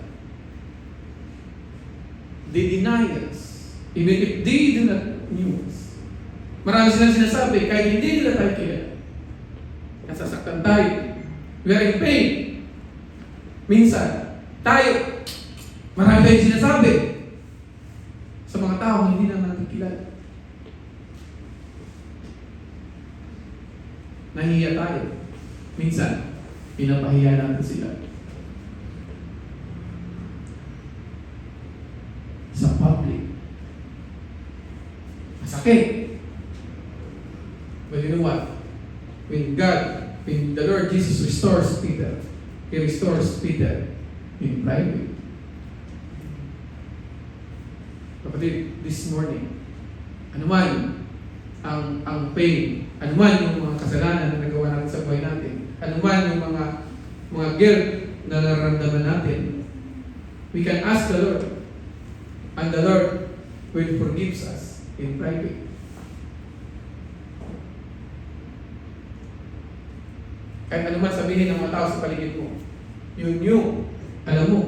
They deny us, even if they do not knew us. Marami silang sinasabi, kahit hindi nila tayo kilala. Nasasaktan tayo. We are in pain. Minsan, tayo, marami tayong sinasabi sa mga tao hindi naman natin kilala. Nahihiya tayo. Minsan, pinapahiya natin sila. Sa public. Masakit. But you know what? When the Lord Jesus restores Peter, He restores Peter in private. Kapatid, this morning, anuman ang pain, anuman yung mga kasalanan na nagawa natin sa buhay natin, anuman yung mga guilt na nararamdaman natin, we can ask the Lord, and the Lord will forgive us in private. Kahit anuman sabihin ng mga tao sa paligid mo, you knew, alam mo,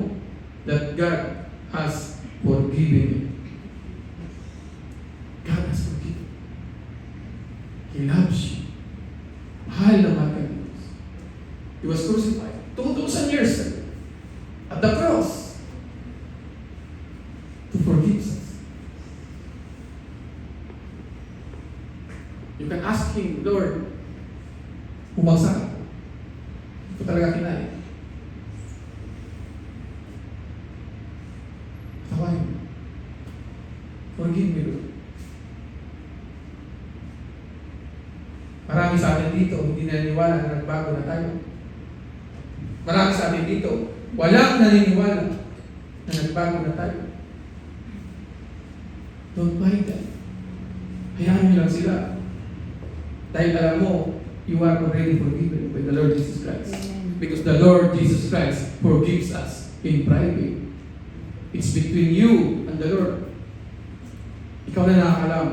that God has forgiven you. God has forgiven. He loves you. Mahal na mahal ka ni Diyos. He was crucified 2,000 years ago at the cross to forgive us. You can ask Him, Lord, bumagsak ako. Hindi ko talaga kinaya. Tawain mo. Forgive me, Lord. Marami sa atin dito, hindi naniniwala na nagbago na tayo. Marami sa atin dito, walang naniniwala na nagbago na tayo. Don't mind them. Hayaan nyo lang sila. Dahil alam mo, you are already forgiven by the Lord Jesus Christ. Amen. Because the Lord Jesus Christ forgives us in private. It's between you and the Lord. Ikaw na nakakalam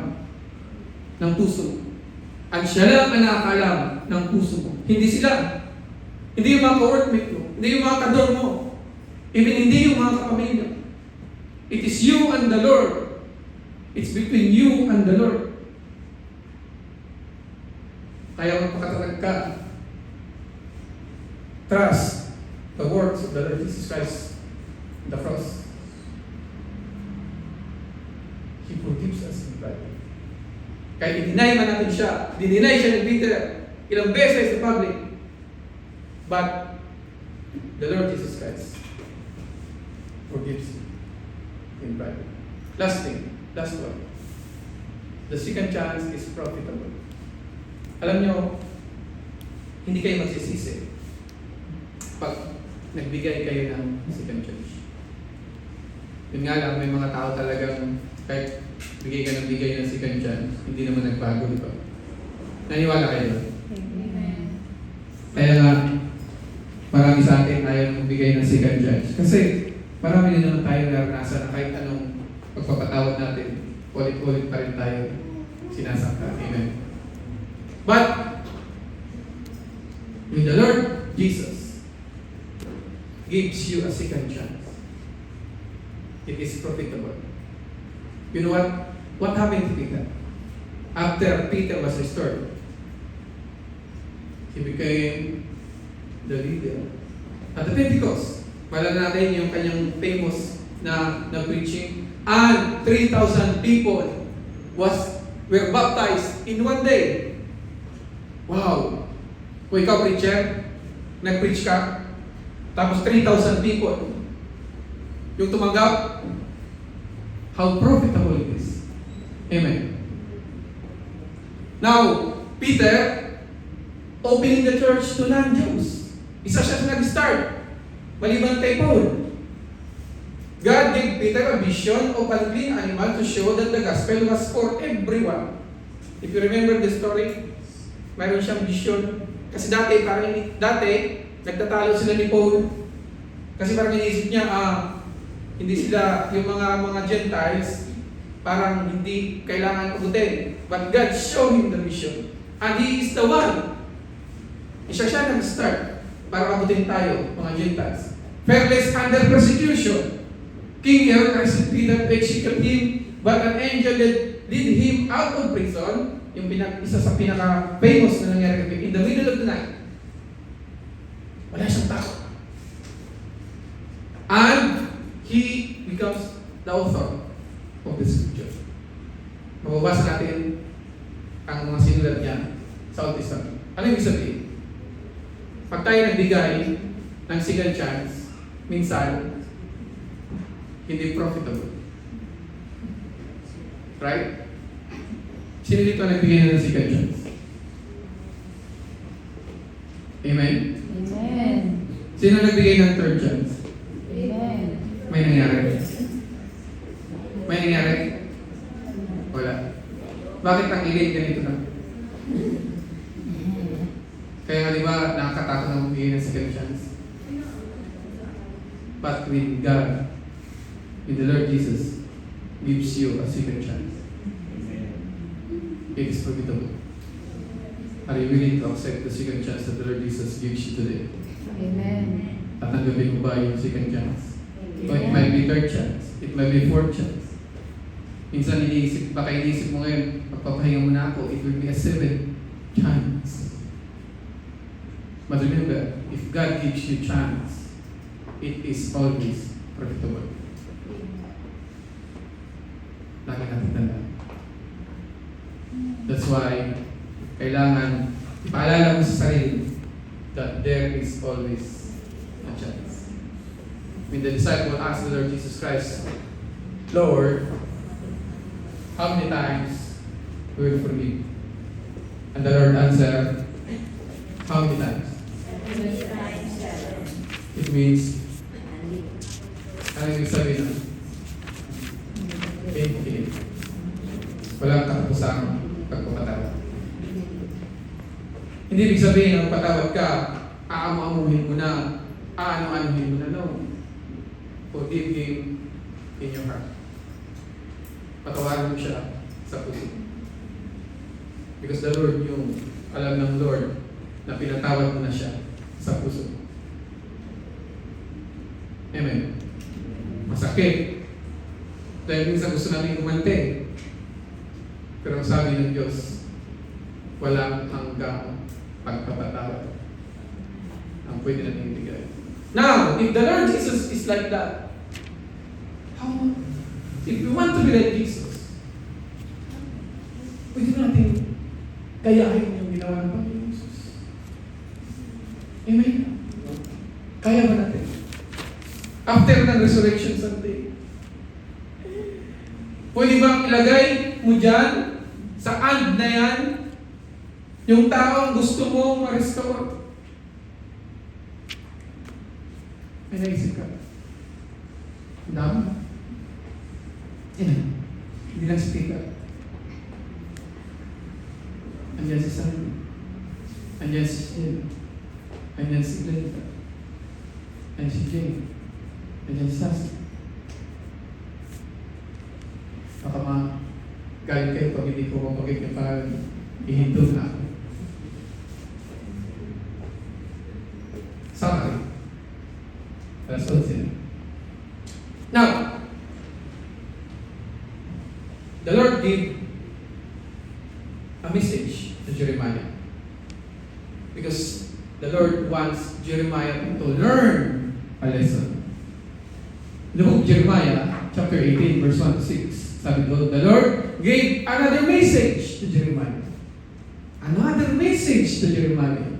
ng puso mo. At siya lang ang nakakalam ng puso mo. Hindi sila. Hindi yung mga ka-workmate mo. Hindi yung mga kador mo. Even hindi yung mga kapamilya. It is you and the Lord. It's between you and the Lord. Kaya magpakatatag ka. Trust the works of the Lord Jesus Christ on the cross. He forgives us in private. Kahit i-deny man natin siya, dinay siya ni Peter ilang beses sa public. But the Lord Jesus Christ forgives you in private. Last thing, last one. The second chance is profitable. Alam nyo, hindi kayo magsisisi pag nagbigay kayo ng second chance. Yun nga lang, may mga tao talagang kahit bigay ka ng bigay ng second chance, hindi naman nagbago, di ba? Naniwala kayo? Amen. Kaya nga, marami sa atin ayaw magbigay ng second chance. Kasi marami din naman tayo naranasan na kahit anong pagpapatawad natin, ulit-ulit pa rin tayo sinasaktan. Amen. But, when the Lord Jesus gives you a second chance, it is profitable. You know what? What happened to Peter? After Peter was restored, he became the leader. At the Pentecost, malala natin yung kanyang famous na preaching, and 3,000 people were baptized in one day. Wow! Kung ikaw preacher, nag-preach ka, tapos 3,000 people yung tumanggap, how profitable it is. Amen. Now, Peter opening the church to non-Jews. Isa siya sa nag-start. Maliban kay Paul. God gave Peter a vision of a clean animal to show that the gospel was for everyone. If you remember the story, mayroon siyang vision. Kasi dati, nagtatalo sila ni Paul. Kasi parang iniisip niya, hindi sila, yung mga Gentiles, parang hindi kailangan abutin. But God showed him the vision. And He is the one. Isa siya nag-start para abutin tayo, mga Gentiles. Fearless under persecution. King Herod arrested Peter to execute him, but an angel led him out of prison. Yung isa sa pinaka-famous na nangyari kay in the middle of the night. Wala siyang takot. And he becomes the author of the scripture. Mababasa natin ang mga sinulat niya sa Old Testament. Ano ibig sabihin? Pag tayo nagbigay ng second chance, minsan, hindi profitable. Right? Sino dito nagbigay ng second chance? Amen? Amen. Sino nagbigay ng third chance? Amen. May nangyari? May nangyari? Wala. Bakit ang ilin ganito na? Kaya nga di ba nakakatakot na magbigay ng second chance? But with God, with the Lord Jesus, gives you a second chance. It is profitable. Are you willing to accept the second chance that the Lord Jesus gives you today? Amen. Tatanggapin mo ba yung second chance? O it might be third chance. It might be fourth chance. Minsan baka iniisip mo ngayon, magpapahinga mo na ako, it will be a seventh chance. But remember, if God gives you chance, it is always profitable. Lagi natin tandaan. That's why, kailangan ipaalala mo sa sarili that there is always a chance. When the disciple asked the Lord Jesus Christ, Lord, how many times we will forgive? And the Lord answered, how many times? It means, ano yung sabihin nun? Infinite. Walang katapusang pagpapatawad. Hindi ibig sabihin na patawad ka, aamu-amuhin mo na, aano-anuhin mo na, no. Forgive Him in your heart. Patawarin mo siya sa puso. Because the Lord yung alam ng Lord na pinatawad mo na siya sa puso. Amen. Masakit. Dahil minsan gusto natin umante. Pero ang sabi ng Diyos, walang hanggang pagpapatawad ang pwede natin ibigay. Now, if the Lord Jesus is like that, if we want to be like Jesus, pwede natin kayahin yung ginawa ng Panginoon Jesus. Amen? Kaya ba natin? After ng Resurrection Sunday, pwede bang ilagay mo dyan, sa and na yan, yung taong gusto mo ma-restore? May naisip ka? Ang dami. Hindi lang si Peter. Andiyan si Sandy. Andiyan si Shell. Andiyan si Glenda. Andiyan si Jane. Andiyan si Sassy. Baka galit kayo pag hindi ko mapagit yung pangalan. Ihinto na ako. Summary. Alas 11. Now, Lord gave a message to Jeremiah. Because the Lord wants Jeremiah to learn a lesson. The book of Jeremiah, chapter 18, verse 1 to 6. Sabi doon, the Lord gave another message to Jeremiah. Another message to Jeremiah.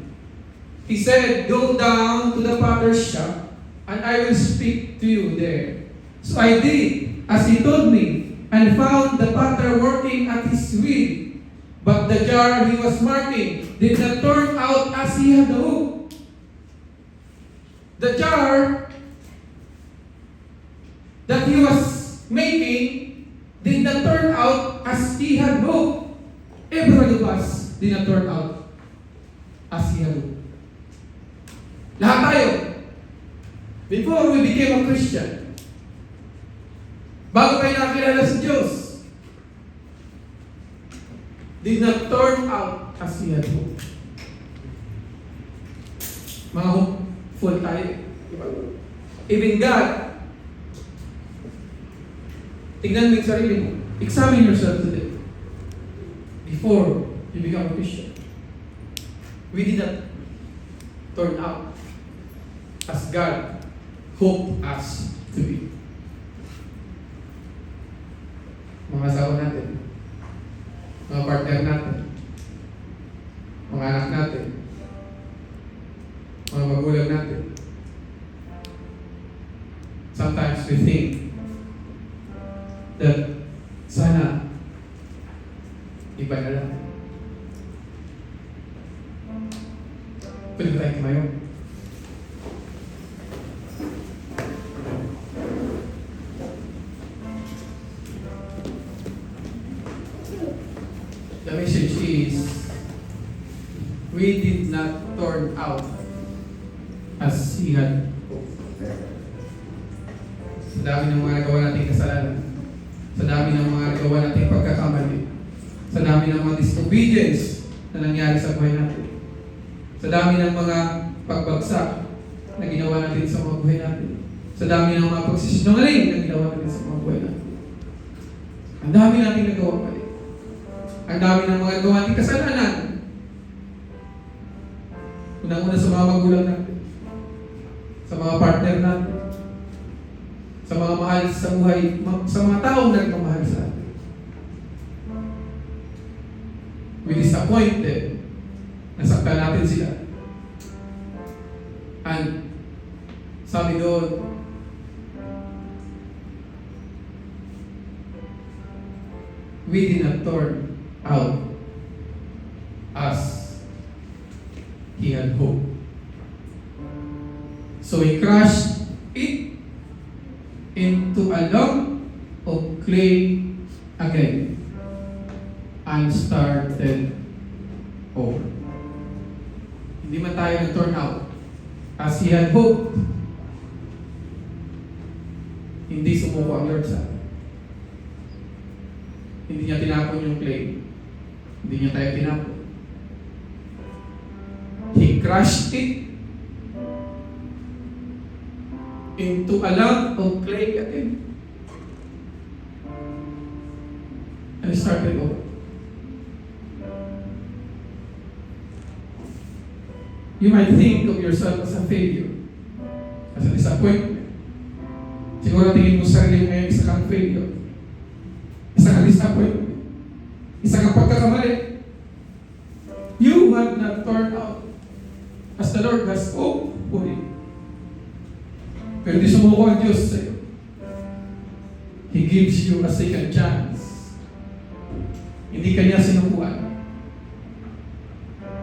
He said, go down to the potter's shop, and I will speak to you there. So I did, as he told me, and found the potter working at his wheel. But the jar he was marking did not turn out as he had hoped. The jar that he was making did not turn out as he had hoped. Every one of us did not turn out as he had hoped. Lahat tayo, before we became a Christian, bago tayo nakilala sa Diyos, did not turn out as he had hoped. Mga hopeful tayo. Even God, tignan mo yung sarili mo. Examine yourself today. Before you become a Christian, we did not turn out as God hoped us to be. Mga asawa natin, mga partner natin, mga anak natin, mga magulang natin. Sometimes we think that sana iba na lang. Pwede ba tayo kumayo? The message is, we did not turn out as he had hoped. Sa dami ng mga nagawa nating kasalanan, sa dami ng mga nagawa nating pagkakamali, sa dami ng mga disobedience na nangyari sa buhay natin, sa dami ng mga pagbagsak na ginawa natin sa mga buhay natin, sa dami ng mga pagsisinungaling na ginawa natin sa mga buhay natin. Ang dami nating nagawa mali. Ang dami ng mga gawa nating kasalanan. Unang-una sa mga magulang natin, sa mga partner natin, sa mga mahal sa buhay, sa mga taong nagmamahal sa atin. We disappointed, nasaktan natin sila. And sabi doon, we did not turn out as he had hoped. So he crushed it into a lump of clay again and started over. Hindi man tayo nag-turn out as he had hoped. Hindi sumuko ang Lord sa atin. Hindi niya tinapon yung clay. Hindi niya tayo tinapon. He crushed it into a lump of clay again. And started over. You might think of yourself as a failure, as a disappointment. Siguro tingin mo sa sarili mo ngayon, isa kang failure. Isa kang disappointment. Isa kang pagkakamali. You have not turned out as the Lord has hoped for you. Pero di sumuko ang Diyos sa iyo. He gives you a second chance. Hindi kanya sinukuan.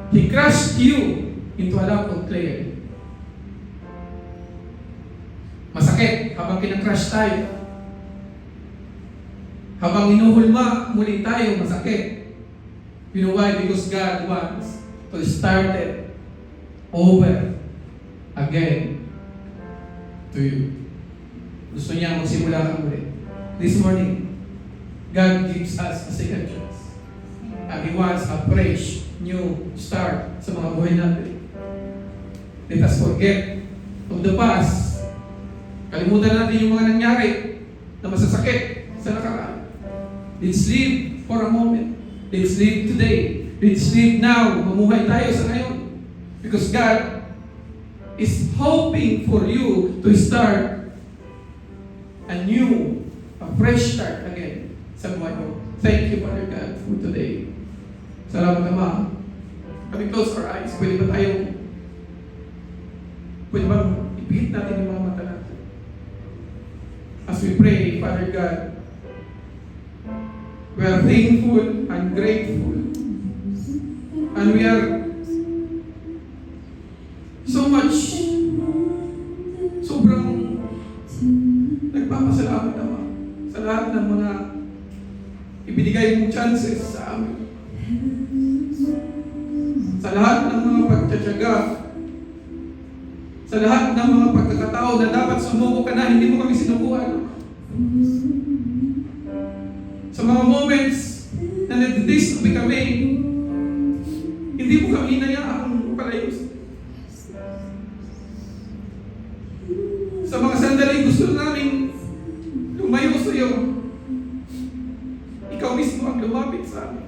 He crushed you into a lump of clay. Masakit habang kinakrush tayo. Habang inuhulma muli tayo, masakit. You know why? Because God wants to start it over again to you. Gusto niya magsimula ka muli. This morning, God gives us a second chance. And He wants a fresh, new start sa mga buhay natin. Let us forget of the past. Kalimutan natin yung mga nangyari na masasakit sa nakaraan. Let's live for a moment. Let's live today. Let's live now. Mamuhay tayo sa ngayon. Because God is hoping for you to start a new, a fresh start again sa buhay mo. Thank you, Father God, for today. Salamat, Ama. Kami close our eyes. Pwede ba bang ipihit natin yung mga mata natin? As we pray, Father God, we are thankful and grateful. And we are sobrang nagpapasalamat, Ama, sa lahat ng mga ibinigay mong chances sa amin. Sa lahat ng mga pagtsatsaga, sa lahat ng mga pagkakataon na dapat sumuko ka na, hindi mo kami sinubukan. Sa mga moments na nagdidisnobay kami, hindi mo kami hinayaang palayo. Sa mga sandali gusto namin lumayo sa iyo, ikaw mismo ang lumapit sa amin.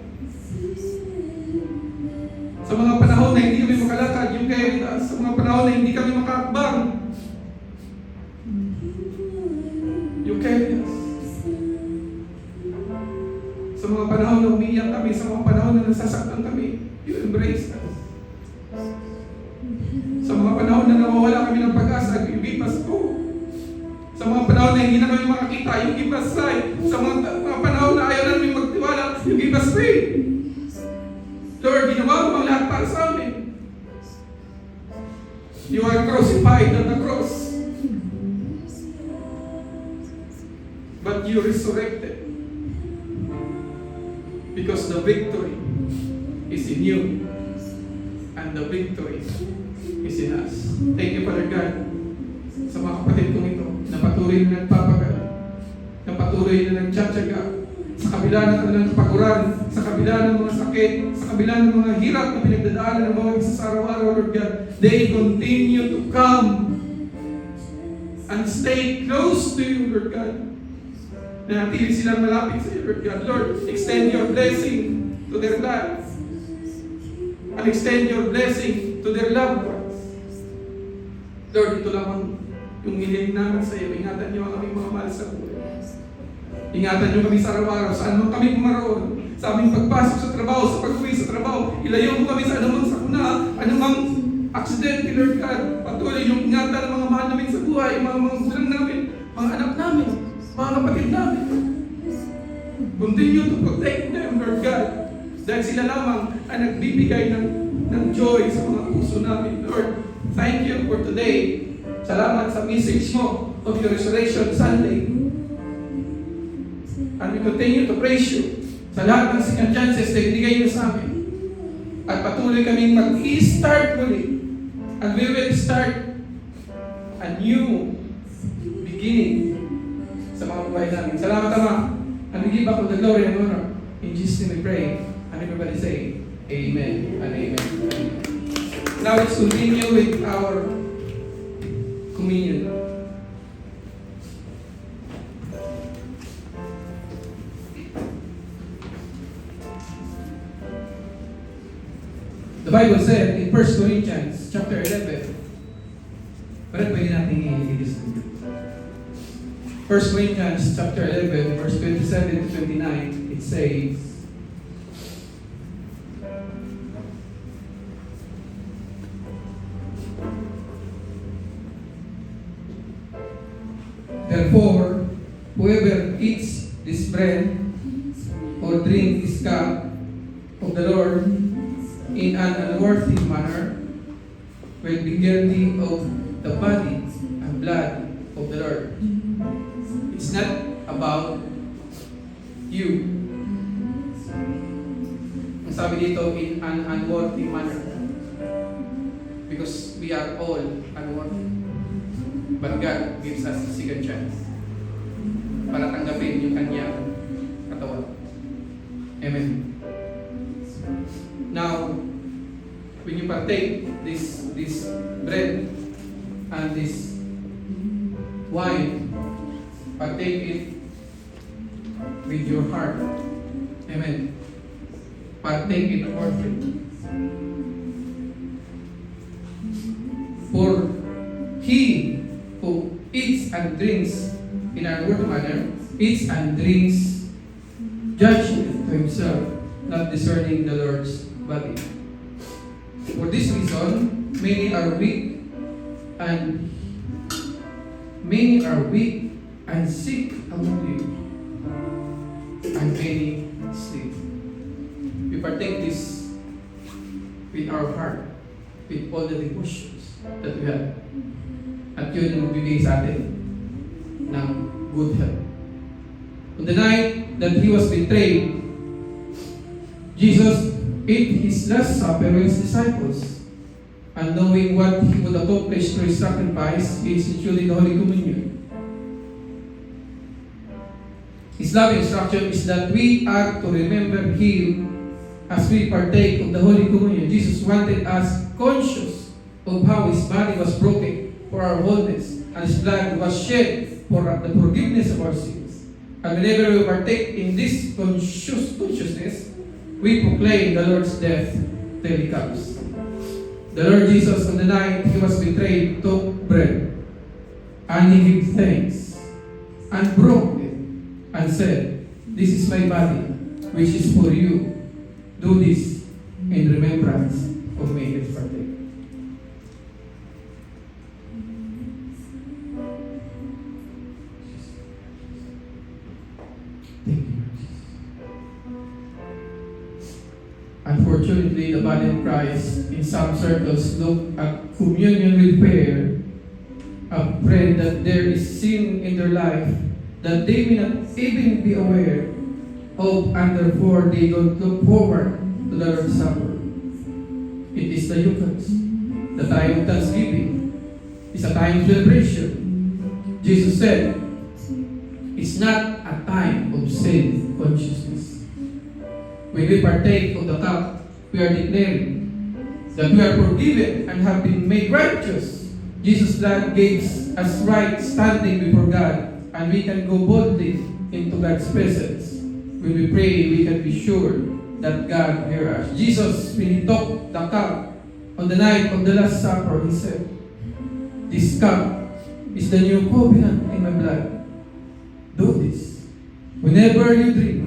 Sa mga panahon na hindi kami makalakad, yung carried us. Sa mga panahon na hindi kami makaakbang, you carried us. Sa mga panahon na umiiyak kami, sa mga panahon na nasasaktan kami, you embrace us. Sa mga panahon na nawawala kami ng pag-asa, you give us hope. Sa mga panahon na hindi na kami makakita, you give us sight. Sa mga panahon na ayaw namin magtiwala, you give us faith. Lord, ginawa mo ang lahat para sa amin. You are crucified on the cross. But you resurrected. Because the victory is in you. And the victory is in us. Thank you, Father God, sa mga kapatid kong ito, na patuloy na nagpapagal, na patuloy na nagtsatsaga, sa kabila ng kanilang paguran, sa kabila ng mga sakit, sa kabila ng mga hirap na pinagdadaanan ng mga isa sa araw-araw, Lord God, they continue to come and stay close to you, Lord God. Nanatili silang malapit sa iyo, Lord God. Lord, extend your blessing to their lives. And extend your blessing to their loved ones. Lord, ito lamang yung hiling namin sa iyo. Ingatan niyo ang aming mga mahal sa buhay. Ingatan niyo kami sa araw-araw, saan man kami pumaroon, sa aming pagpasok sa trabaho, sa pag-uwi sa trabaho. Ilayo mo kami sa anumang sakuna, anumang aksidente, Lord God. Patuloy yung ingatan ng mga mahal namin sa buhay, mga gulang namin, mga anak namin, mga kapatid namin. Continue to protect them, Lord God. Dahil sila lamang ang nagbibigay ng joy sa mga puso namin, Lord. Thank you for today. Salamat sa message mo of your Resurrection Sunday. And we continue to praise you sa lahat ng second chances na ibigay niyo sa amin. At patuloy kaming mag-i-start muli. And we will start a new beginning sa mga buhay namin. Salamat, Ama. And we give back all the glory and honor. In Jesus' name we pray. And everybody say, Amen and Amen. Now let's continue with our communion. The Bible said in 1 Corinthians chapter 11, parang pwede natin i-distribute. 1 Corinthians chapter 11, verse 27 to 29, it says, Therefore, whoever eats this bread or drinks this cup of the Lord in an unworthy manner will be guilty of the body and blood of the Lord. It's not about you. Ang sabi dito, in an unworthy manner. Because we are all unworthy. But God gives us a second chance para tanggapin yung kanyang katawan. Amen. Now, when you partake this bread and this wine, partake it with your heart. Amen. Partake it worthily. For he who eats and drinks in an unworthy manner, eats and drinks judgment to himself, not discerning the Lord's body. For this reason, many are weak and sick among you, and many sleep. We partake this with our heart, with all the devotions that we have. At yun yung magbibigay sa atin ng good health. On the night that he was betrayed, Jesus ate his last supper with his disciples. And knowing what he would accomplish through his sacrifice, he instituted the Holy Communion. His love instruction is that we are to remember him as we partake of the Holy Communion. Jesus wanted us conscious of how his body was broken for our wholeness, and his blood was shed for the forgiveness of our sins. And whenever we partake in this consciousness, we proclaim the Lord's death till he comes. The Lord Jesus, on the night he was betrayed, took bread, and he gave thanks, and broke it, and said, "This is my body, which is for you. Do this in remembrance of me." Let's partake. Thank you. Unfortunately, the body of Christ in some circles look at communion with prayer, afraid that there is sin in their life that they may not even be aware of, and therefore they don't look forward to the Lord's Supper. It is the Eucharist, the time of thanksgiving. It's a time of celebration. Jesus said, it's not a time of self-consciousness. When we partake of the cup, we are declaring that we are forgiven and have been made righteous. Jesus' blood gives us right standing before God, and we can go boldly into God's presence. When we pray, we can be sure that God hears us. Jesus, when he took the cup on the night of the Last Supper, he said, "This cup is the new covenant in my blood. Do this whenever you drink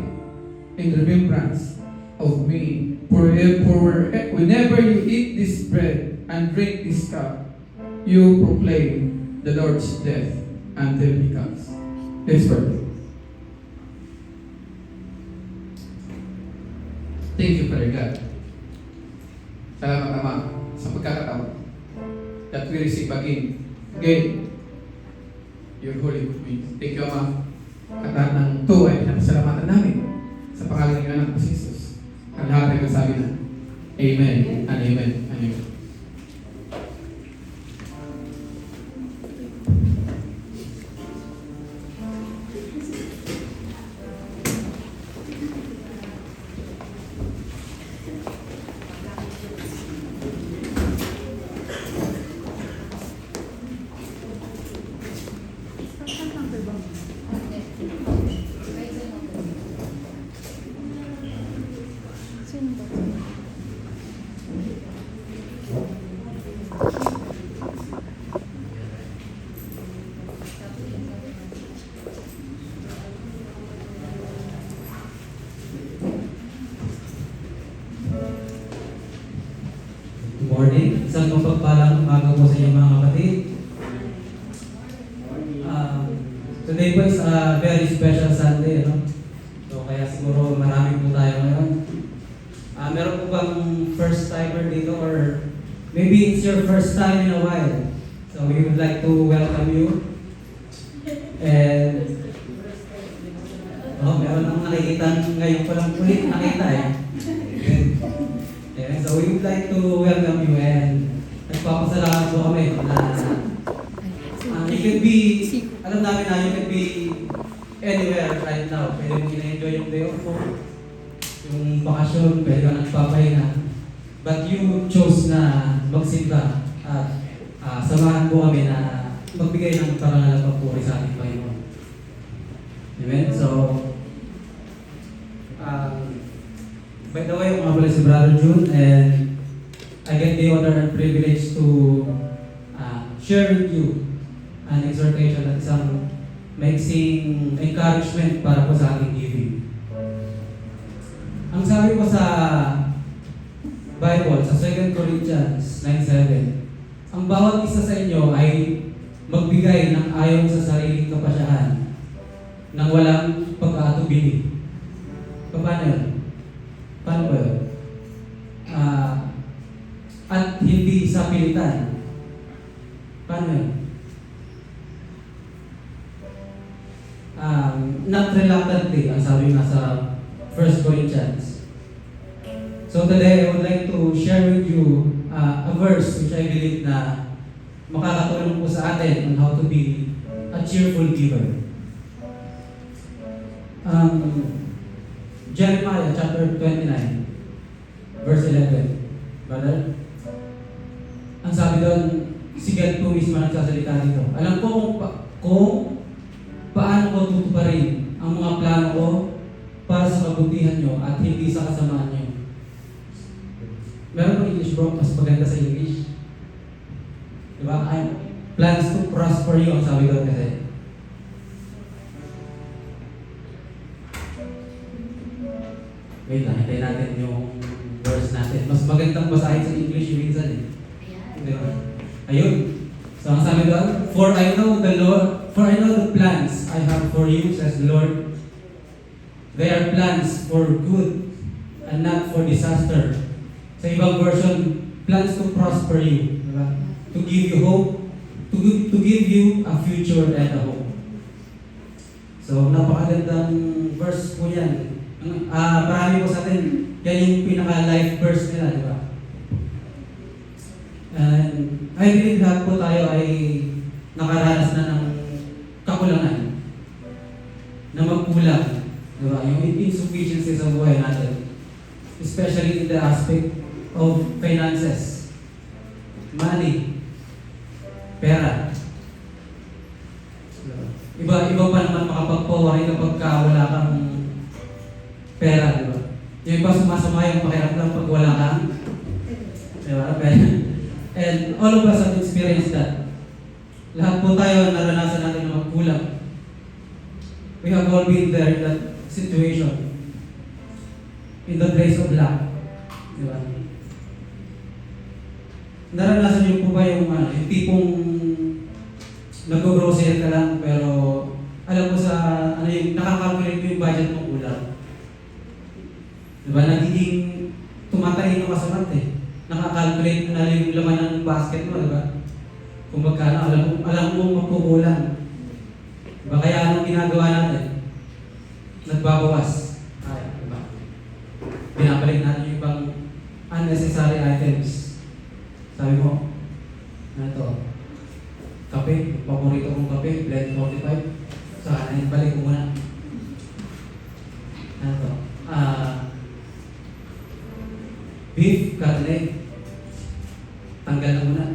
in remembrance of me. Whenever you eat this bread and drink this cup, you proclaim the Lord's death until he comes." Let's pray. Thank you, Father God. Salamat, Ama, sa pagkakataon that we receive again your Holy Communion. Thank you, Ama. At lahat ng ito ay pinapasalamatan namin sa pangalan ng iyong anak na si Jesus. Ang lahat ay masabi na Amen and Amen and Amen. Morning. Isang mapagpalang umaga po sa inyo mga kapatid. Today po is a very special Sunday, no? So kaya siguro marami po tayo ngayon. Meron po bang first timer dito, or maybe it's your first time in a while? So we would like to welcome you. And meron akong nakikita ngayon ko lang ulit nakita eh. Yeah, so we would like to welcome you, and nagpapasalamat po kami na you can be, alam namin na you can be anywhere right now. Pwede mong ina-enjoy yung day off mo, yung bakasyon, pwede ka nagpapahinga. But you chose na magsimba at samahan po kami na magbigay ng parangal at papuri sa ating Panginoon. Amen? So, Brother June, and I get the honor and privilege to share with you an exhortation at isang maiksing encouragement para po sa ating giving. Ang sabi po sa Bible, sa 2 Corinthians 9:7, ang bawat isa sa inyo ay magbigay ng ayon sa sariling kapasyahan nang walang pag-aatubili. Paano yun? Paano ba yun? At hindi sa pilitan. Paano yun? Not reluctantly, ang sabi nga sa 1 Corinthians. So today, I would like to share with you a verse which I believe na makakatulong po sa atin on how to be a cheerful giver. Jeremiah chapter 29, verse 11. Brother? Ang sabi doon, si God po mismo nagsasalita dito. Alam ko kung paano ko tutuparin ang mga plano ko para sa kabutihan nyo at hindi sa kasamaan nyo. Meron po English bro, mas maganda sa English. Diba? Plans to prosper you, ang sabi doon kasi. Wait lang, hintayin natin yung verse natin. Mas magandang basahin sa English yung minsan eh. Diba? Ayun. So ang sabi doon, For I know the plans I have for you, says the Lord. They are plans for good and not for disaster. Sa ibang version, plans to prosper you. Diba? To give you hope, to give you a future and a hope. So napakagandang verse po yan. Marami po sa atin, yan yung pinaka-life verse nila, di ba? And I believe lahat po tayo ay nakaranas na ng kakulangan, na magkulang, di ba? Yung insufficiency sa buhay natin, especially in the aspect of finances, money, pera. Iba pa naman makapagpawari kapag wala kang pera, di ba? Yung iba sumasama yung pakiramdam pag wala kang, di ba? And all of us have experienced that. Lahat po tayo naranasan natin na magkulang. We have all been there in that situation. In the place of lack. Di ba? Naranasan niyo po ba yung tipong nag-grocery ka lang pero alam mo sa yung nakakalculate mo yung budget mong ulam. Diba? Nagiging tumatalino ka sa math eh. Nakakalculate mo na yung laman ng basket mo, diba? Kung magkano, alam mo magkukulang. Diba? Kaya anong ginagawa natin? Nagbabawas. Ay, diba? Binabalik natin yung ibang unnecessary items. Sabi mo, ano to? Kape, paborito kong kape, blend 45. Sa kanan, balik ko muna. Ano to? Beef, karne. Tanggal na muna.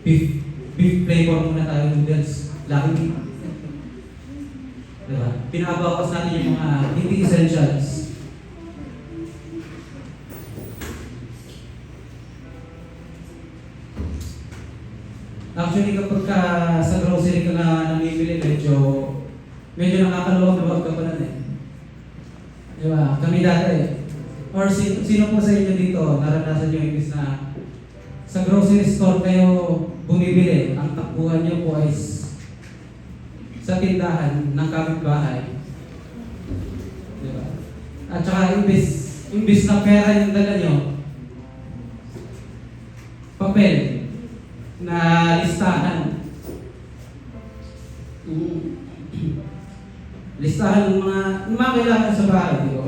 Beef flavor muna tayo, noodles. Laki beef. Diba? Pinabawas natin yung mga hindi essentials. Actually, kapag sa grocery ka na namimili, medyo nakakaluwag na wag ka pa na eh. Diba? Kami dati or sino po sa inyo dito, naranasan nyo yung na sa grocery store kayo bumibili, ang takbuhan nyo po ay sa tindahan ng kapitbahay. Diba? At saka imbis na pera yung dala nyo, papel na listahan. Listahan ng mga kailangan sa bahay, di ba?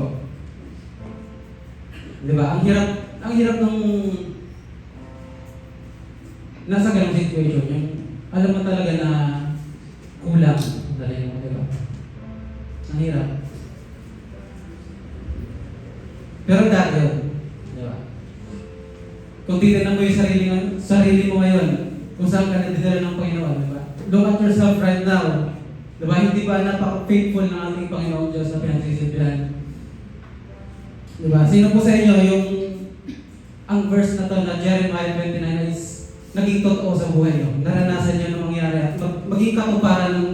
Diba? Ang hirap ng nasa ganong situation, yung alam mo talaga na kulang. Dali mo, diba? Ang hirap. Pero dati yun, diba? Kung titignan mo yung sarili mo ngayon, kung saan ka nadidala ng Panginoon, diba? Look at yourself right now. Diba? Hindi ba napaka-faithful ng ating Panginoon Diyos na pinagsisilbihan? Diba? Sino po sa inyo yung ang verse na to na Jeremiah 29 is naging totoo sa buhay niyo. Naranasan niyo na mangyari at maging katuparan ng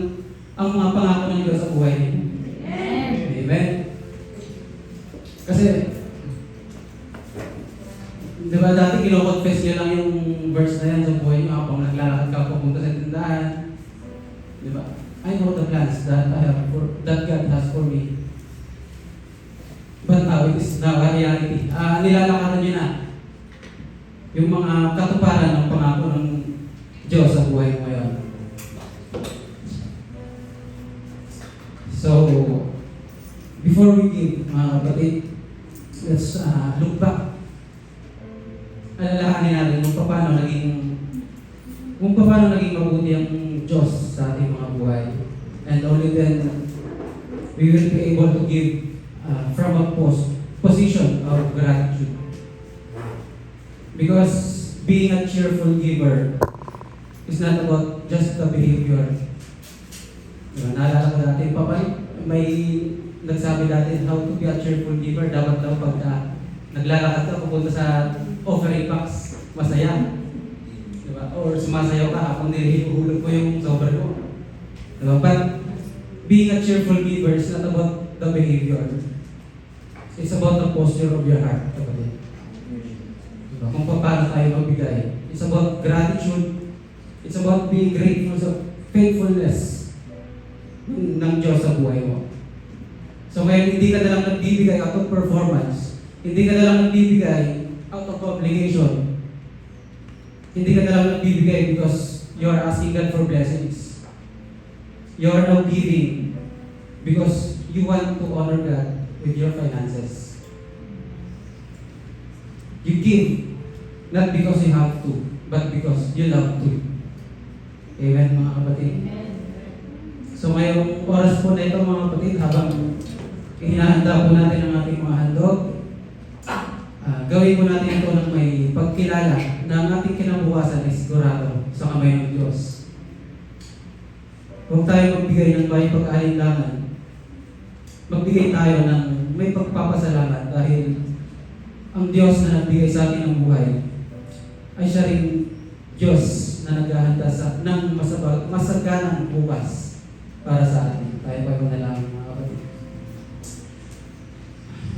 ang mga pangako ng Diyos sa buhay niyo. Amen. Amen. Kasi, di ba dati kino-confess niyo lang yung verse na yan sa buhay niyo habang naglalakad ka papunta sa tindahan. Di ba? I know the plans that that God has for me. But now it is now a reality. Nilalakaran niyo na yung mga katuparan ng pangako ng Diyos sa buhay mo ngayon. So, before we give, mga kapatid, let's look back. Alalahanin natin kung paano naging mabuti ang Diyos sa ating mga buhay. And only then, we will be able to give from a position of gratitude. Because being a cheerful giver is not about just the behavior. Diba? Naalala ko dati, may nagsabi dati how to be a cheerful giver. Dapat daw pagka naglalakad ka pupunta sa offering box, masaya. Diba? Or sumasayaw ka, kung nilihulog ko yung sober ko. Diba? But being a cheerful giver is not about the behavior. It's about the posture of your heart. Kapatid. Diba? Kung paano tayo magbigay. It's about gratitude. It's about being grateful sa faithfulness ng Diyos sa buhay mo. So ngayon, hindi ka na lang nagbibigay out of performance. Hindi ka na lang nagbibigay out of obligation. Hindi ka na lang nagbibigay because you are asking God for blessings. You are now giving because you want to honor God with your finances. You give not because you have to, but because you love to. Amen, mga kapatid. So ngayong oras po na ito, mga kapatid, habang hinahanda po natin ang ating mga handog, gawin po natin ito ng may pagkilala na ang ating kinabukasan ay sigurado sa kamay ng Diyos. Huwag tayo magbigay ng may pag-alinlangan. Magbigay tayo ng may pagpapasalamat dahil ang Diyos na nagbigay sa atin ng buhay ay siya rin Diyos na naghahanda ng masaganang bukas para sa atin. Tayo pa manalangin, mga kapatid.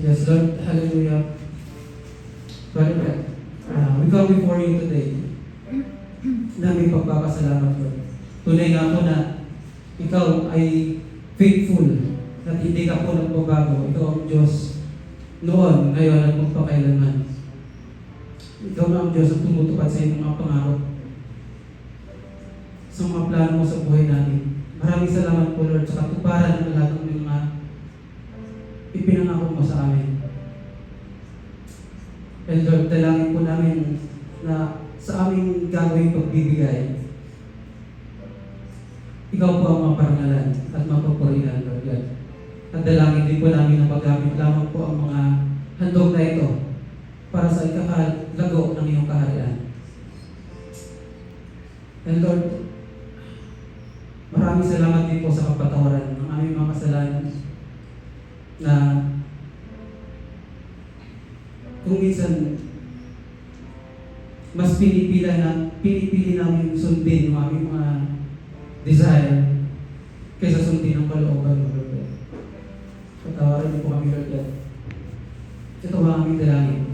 Yes, Lord. Hallelujah. Father God, we come before you today na may pagpapasalamat, Lord. Tunay nga po na ikaw ay faithful at hindi ka po nagbabago. Ikaw ang Diyos noon, ngayon, at magpakailanman. Ikaw na ang Diyos ang tumutupad sa iyong mga pangako sa mga plano mo sa buhay natin. Maraming salamat po, Lord, sa katuparan ng lahat ng mga ipinangako mo sa amin. And Lord, dalangin po namin na sa aming gagawing pagbibigay, ikaw po ang maparangalan at mapapurihan, Lord God. At dalangin din po namin na paggamit lamang po ang mga handog na ito para sa ikakalago ng iyong kaharian. And Lord, maraming salamat din po sa kapatawaran ng aming mga kasalanan na kung minsan mas pinipili namin sundin yung aming mga desire kaysa sundin ang kalooban ng Lord. Patawaran niyo po kami, Lord God. Ito ang aming dalangin